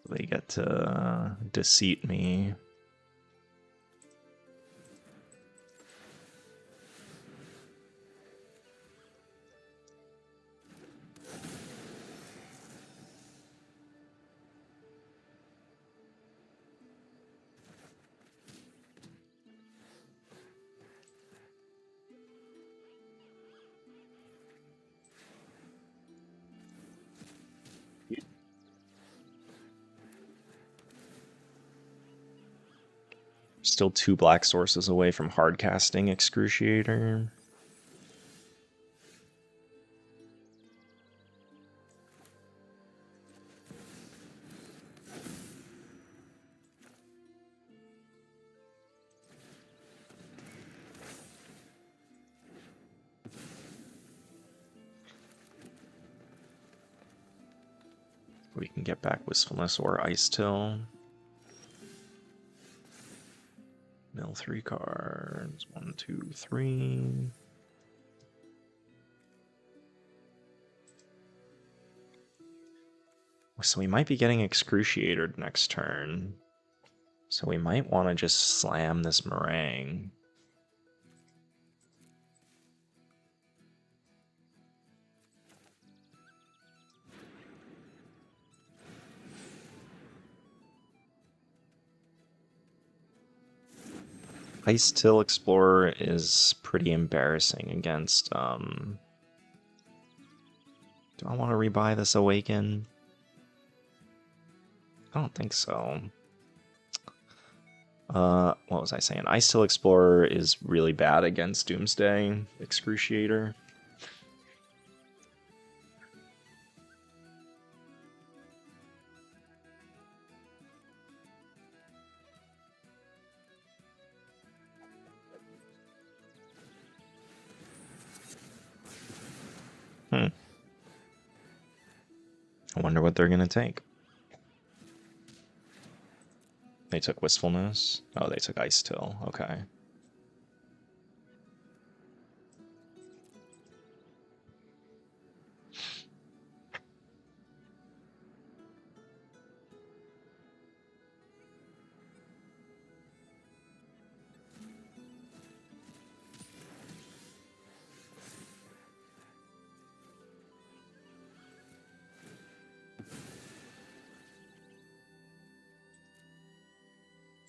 They get to deceit me. Still 2 black sources away from hard casting Excruciator. We can get back Wistfulness or Icetill. Mill 3 cards. 1, 2, 3. So we might be getting Excruciated next turn. So we might want to just slam this Marang. Icetill Explorer is pretty embarrassing against, do I want to rebuy this Awaken? I don't think so. What was I saying? Icetill Explorer is really bad against Doomsday Excruciator. I wonder what they're going to take. They took Wistfulness. Oh, they took Icetill. Okay.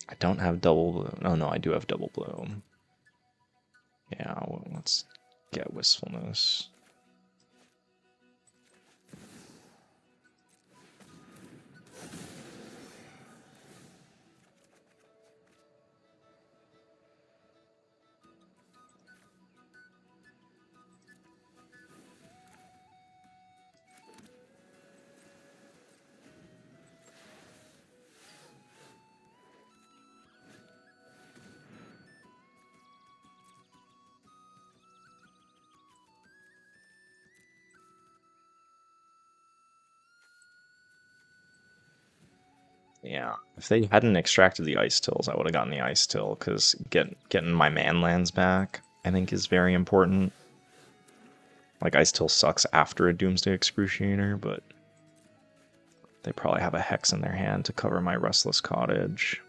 I don't have double blue. Oh, no, I do have double blue. Yeah, well, let's get Wistfulness. Yeah, if they hadn't extracted the Icetills, I would have gotten the Icetill, because getting my manlands back, I think, is very important. Like, Icetill sucks after a Doomsday Excruciator, but they probably have a Hex in their hand to cover my Restless Cottage.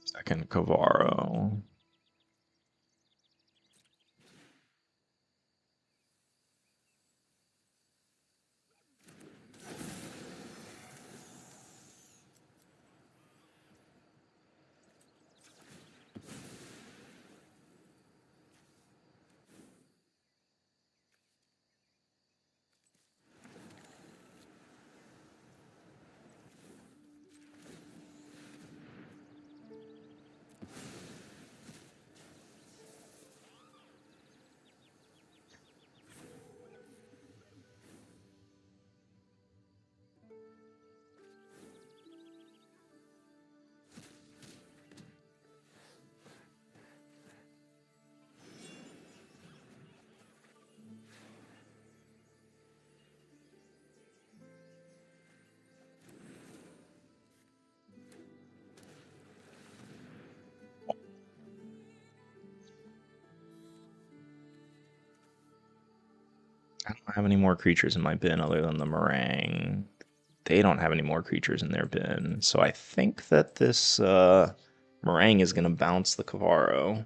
Second Kavaro. I don't have any more creatures in my bin other than the Marang. They don't have any more creatures in their bin. So I think that this Marang is going to bounce the Kavaro.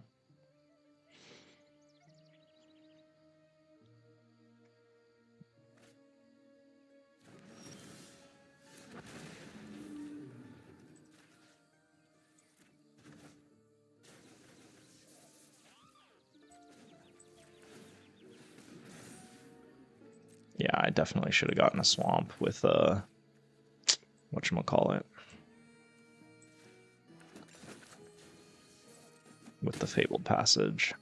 Yeah, I definitely should have gotten a swamp with whatchamacallit. With the Fabled Passage.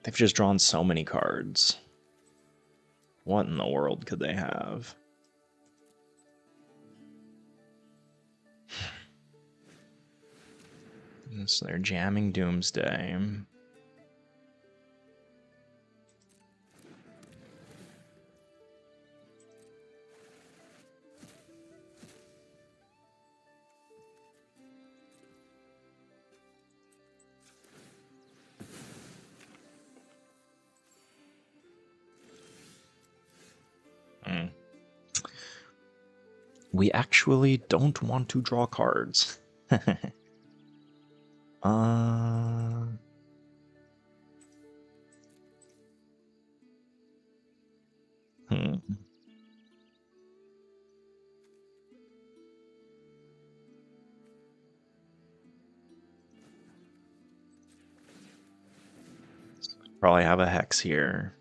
They've just drawn so many cards. What in the world could they have? So they're jamming Doomsday. We actually don't want to draw cards. Probably have a Hex here.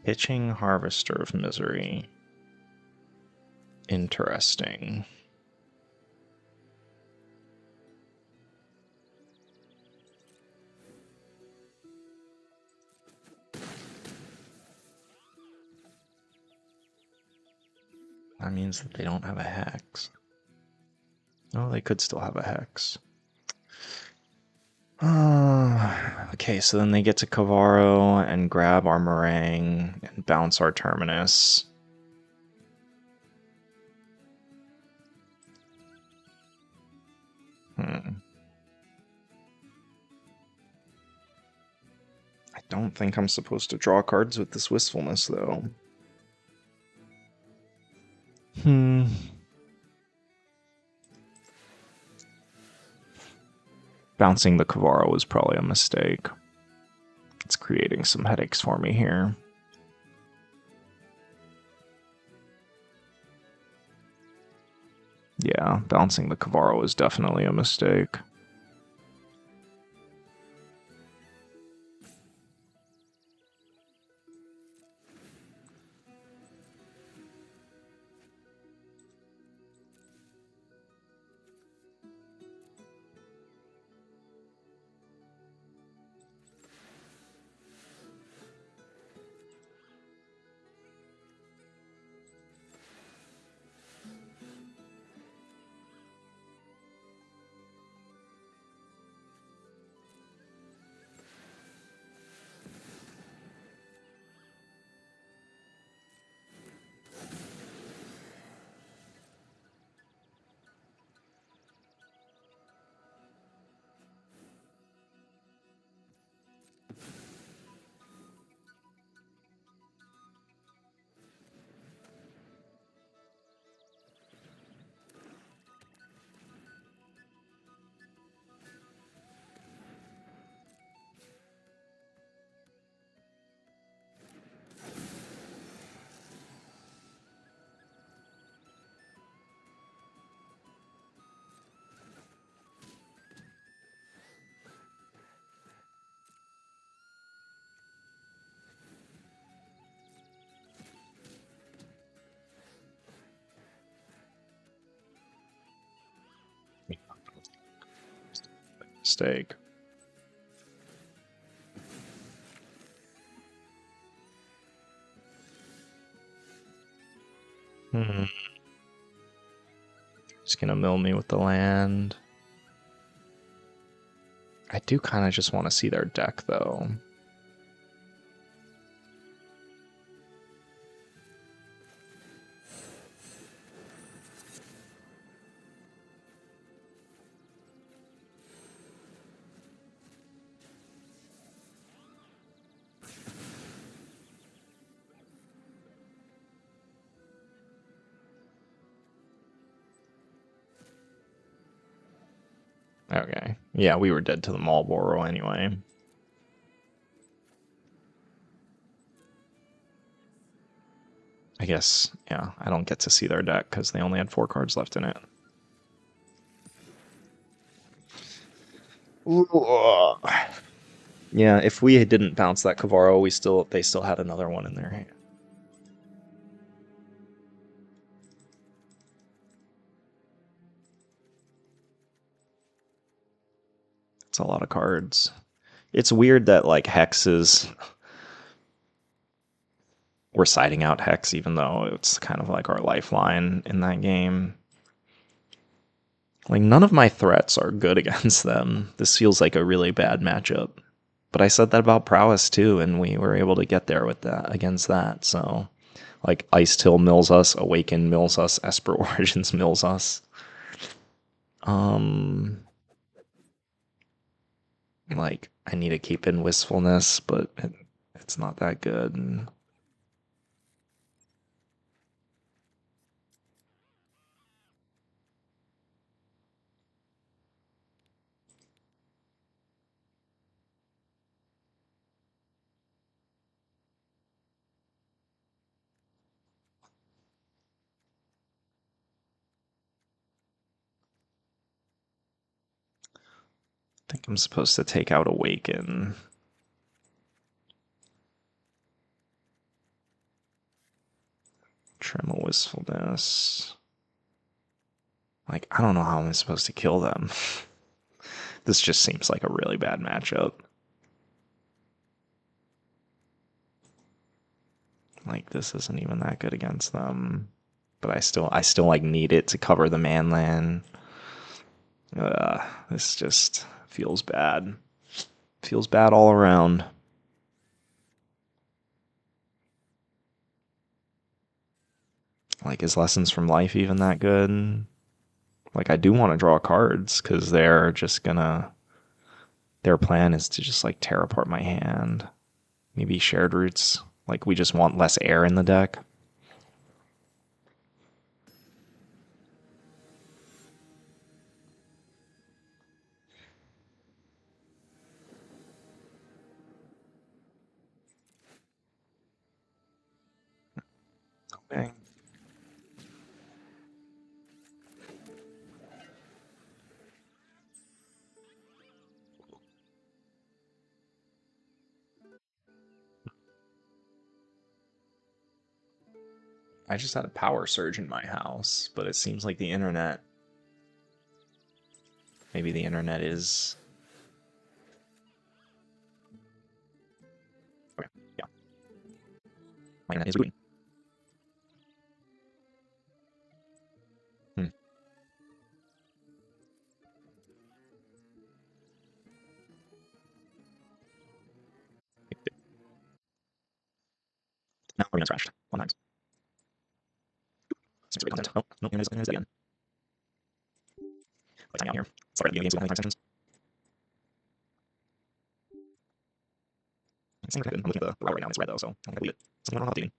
Pitching Harvester of Misery. Interesting. That means that they don't have a Hex. Oh, they could still have a Hex. Okay, so then they get to Kavaro and grab our Marang and bounce our Terminus. I don't think I'm supposed to draw cards with this Wistfulness, though. Bouncing the Kavaro was probably a mistake. It's creating some headaches for me here. Yeah, bouncing the Kavaro is definitely a mistake. mistake. Just gonna mill me with the land. I do kind of just want to see their deck, though. Okay. Yeah, we were dead to the Marlboro anyway. I guess, yeah, I don't get to see their deck because they only had 4 cards left in it. Ooh. Yeah, if we didn't bounce that Kavaro, they still had another one in their hand. It's a lot of cards. It's weird that like Hexes we're siding out Hex even though it's kind of like our lifeline in that game. Like none of my threats are good against them. This feels like a really bad matchup. But I said that about Prowess too, and we were able to get there with that against that. So like Icetill mills us, Awaken mills us, Esper Origins mills us. Like I need to keep in Wistfulness, but it's not that good. And I think I'm supposed to take out Awaken. Trim a Wistfulness. Like, I don't know how I'm supposed to kill them. This just seems like a really bad matchup. Like, this isn't even that good against them. But I still like need it to cover the manland. This just feels bad. Feels bad all around. Like, is Lessons from Life even that good? Like, I do want to draw cards, because they're just gonna... Their plan is to just, like, tear apart my hand. Maybe Shared Roots. Like, we just want less air in the deck. Okay. I just had a power surge in my house, but it seems like the internet... Maybe the internet is... Okay, yeah. My internet is rebooting. Hmm. No, internet's crashed. 1 times. Seems to be content. Oh, no, internet's dead again. Like, time out here. Sorry, the games with 100 seconds. It's I'm looking at the route right now, and it's red though, so I'm gonna leave it. Something I don't know how to do.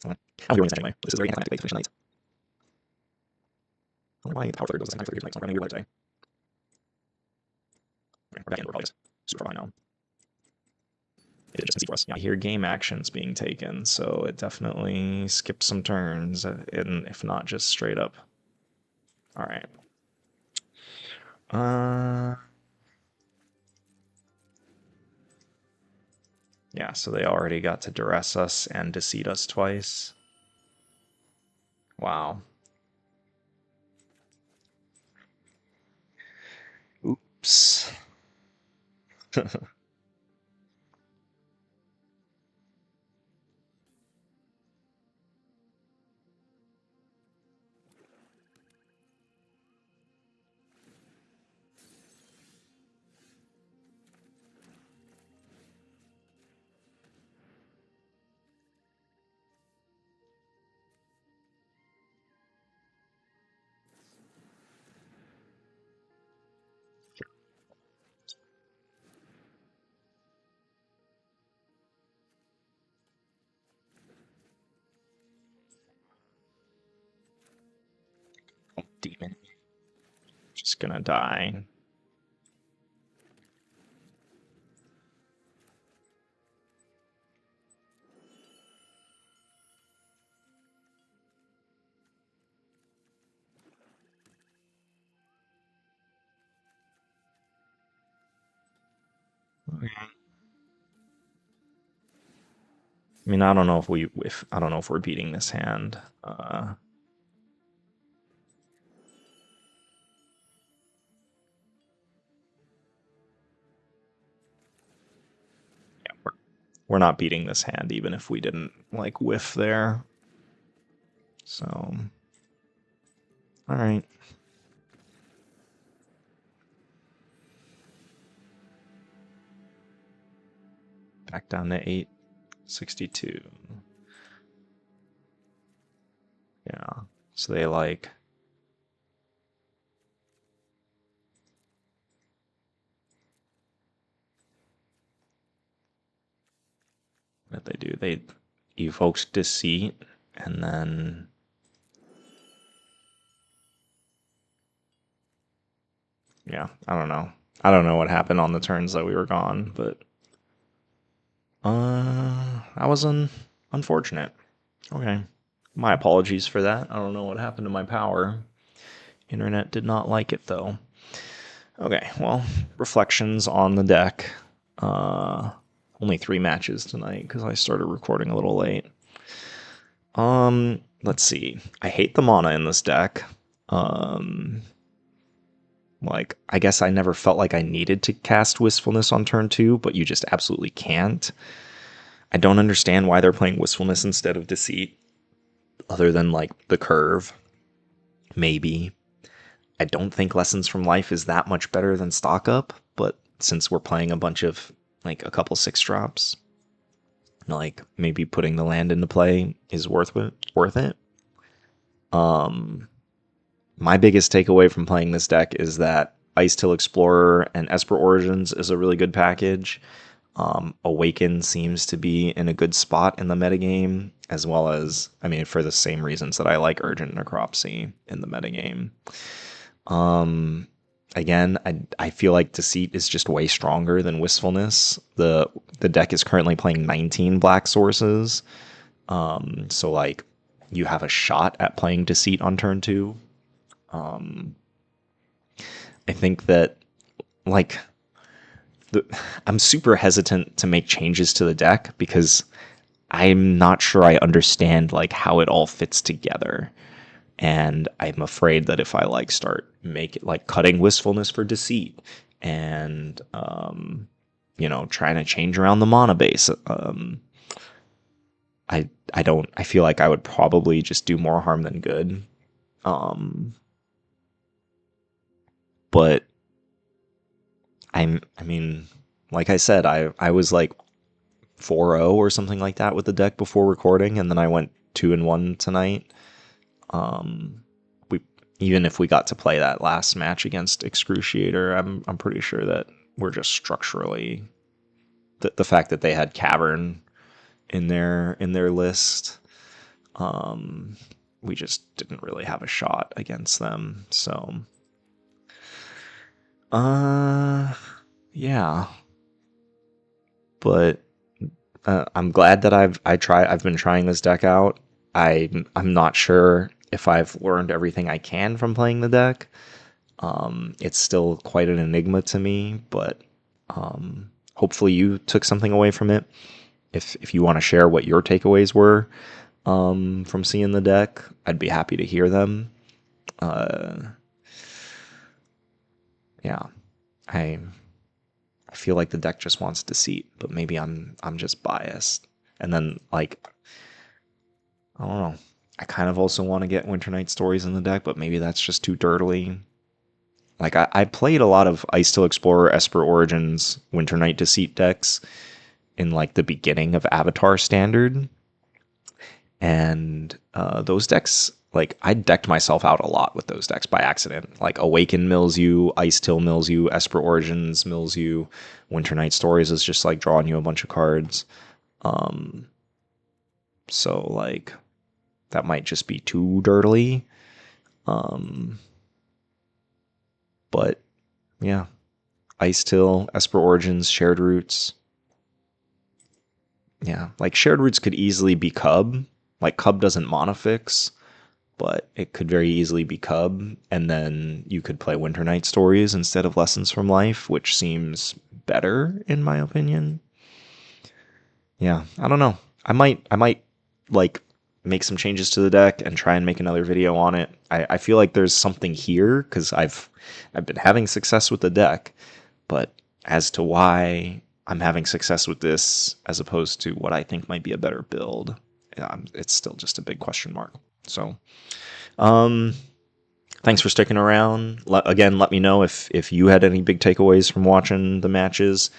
I'm doing this anyway. This is very anticlimactic to finish the night. I wonder why the power third goes the same time for the tonight, so I'm running a weird light today. Okay, we're back in, we're probably just super far behind now. It did just easy for us. Yeah, I hear game actions being taken, so it definitely skipped some turns, and if not just straight up. Alright. Yeah, so they already got to duress us and deceit us twice. Wow. Oops. Demon. Just gonna die. I mean, I don't know if I don't know if we're beating this hand. Yeah, we're not beating this hand, even if we didn't like whiff there. So, all right. Back down to 862. Yeah. So they like. What did they do? They evoked Deceit and then. Yeah, I don't know. I don't know what happened on the turns that we were gone, but. That was unfortunate. Okay. My apologies for that. I don't know what happened to my power. Internet did not like it though. Okay, well, reflections on the deck. Only 3 matches tonight because I started recording a little late. Let's see. I hate the mana in this deck. Like, I guess I never felt like I needed to cast Wistfulness on turn 2, but you just absolutely can't. I don't understand why they're playing Wistfulness instead of Deceit, other than, like, the curve. Maybe. I don't think Lessons from Life is that much better than Stock Up, but since we're playing a bunch of, like, a couple 6-drops, like, maybe putting the land into play is worth it. My biggest takeaway from playing this deck is that Icetill Explorer and Esper Origins is a really good package. Awaken seems to be in a good spot in the metagame, as well as, I mean, for the same reasons that I like Urgent Necropsy in the metagame. Again, I feel like Deceit is just way stronger than Wistfulness. The deck is currently playing 19 black sources. So like you have a shot at playing Deceit on turn 2. I think that like I'm super hesitant to make changes to the deck because I'm not sure I understand like how it all fits together. And I'm afraid that if I like start cutting Wistfulness for Deceit and trying to change around the mana base, I feel like I would probably just do more harm than good. But I mean, like I said, I was like 4-0 or something like that with the deck before recording, and then I went 2-1 tonight. We even if we got to play that last match against Excruciator, I'm pretty sure that we're just structurally the fact that they had Cavern in their list, we just didn't really have a shot against them. So, yeah, but I'm glad that I've been trying this deck out. I'm not sure if I've learned everything I can from playing the deck. It's still quite an enigma to me, but hopefully you took something away from it. If you want to share what your takeaways were from seeing the deck, I'd be happy to hear them. Yeah, I I feel like the deck just wants Deceit, but maybe I'm just biased. And then like I don't know. I kind of also want to get Winternight Stories in the deck, but maybe that's just too dirtily. Like I played a lot of Icetill Explorer, Esper Origins, Winternight Deceit decks in like the beginning of Avatar Standard, and those decks, like I decked myself out a lot with those decks by accident. Like Awaken mills you, Icetill mills you, Esper Origins mills you, Winternight Stories is just like drawing you a bunch of cards. So like that might just be too dirtily. But yeah, Icetill, Esper Origins, Shared Roots. Yeah, like Shared Roots could easily be Cub. Like Cub doesn't monofix, but it could very easily be Cub, and then you could play Winternight Stories instead of Lessons from Life, which seems better in my opinion. Yeah, I don't know. I might like make some changes to the deck and try and make another video on it. I feel like there's something here because I've been having success with the deck, but as to why I'm having success with this as opposed to what I think might be a better build, it's still just a big question mark. So, thanks for sticking around. Again, let me know if you had any big takeaways from watching the matches.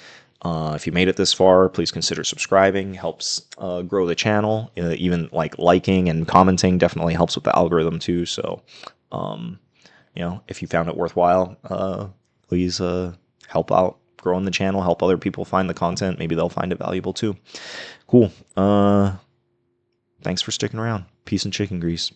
If you made it this far, please consider subscribing. Helps grow the channel. Even like liking and commenting definitely helps with the algorithm too. So, if you found it worthwhile, please help out growing the channel. Help other people find the content. Maybe they'll find it valuable too. Cool. Thanks for sticking around. Peace and chicken grease.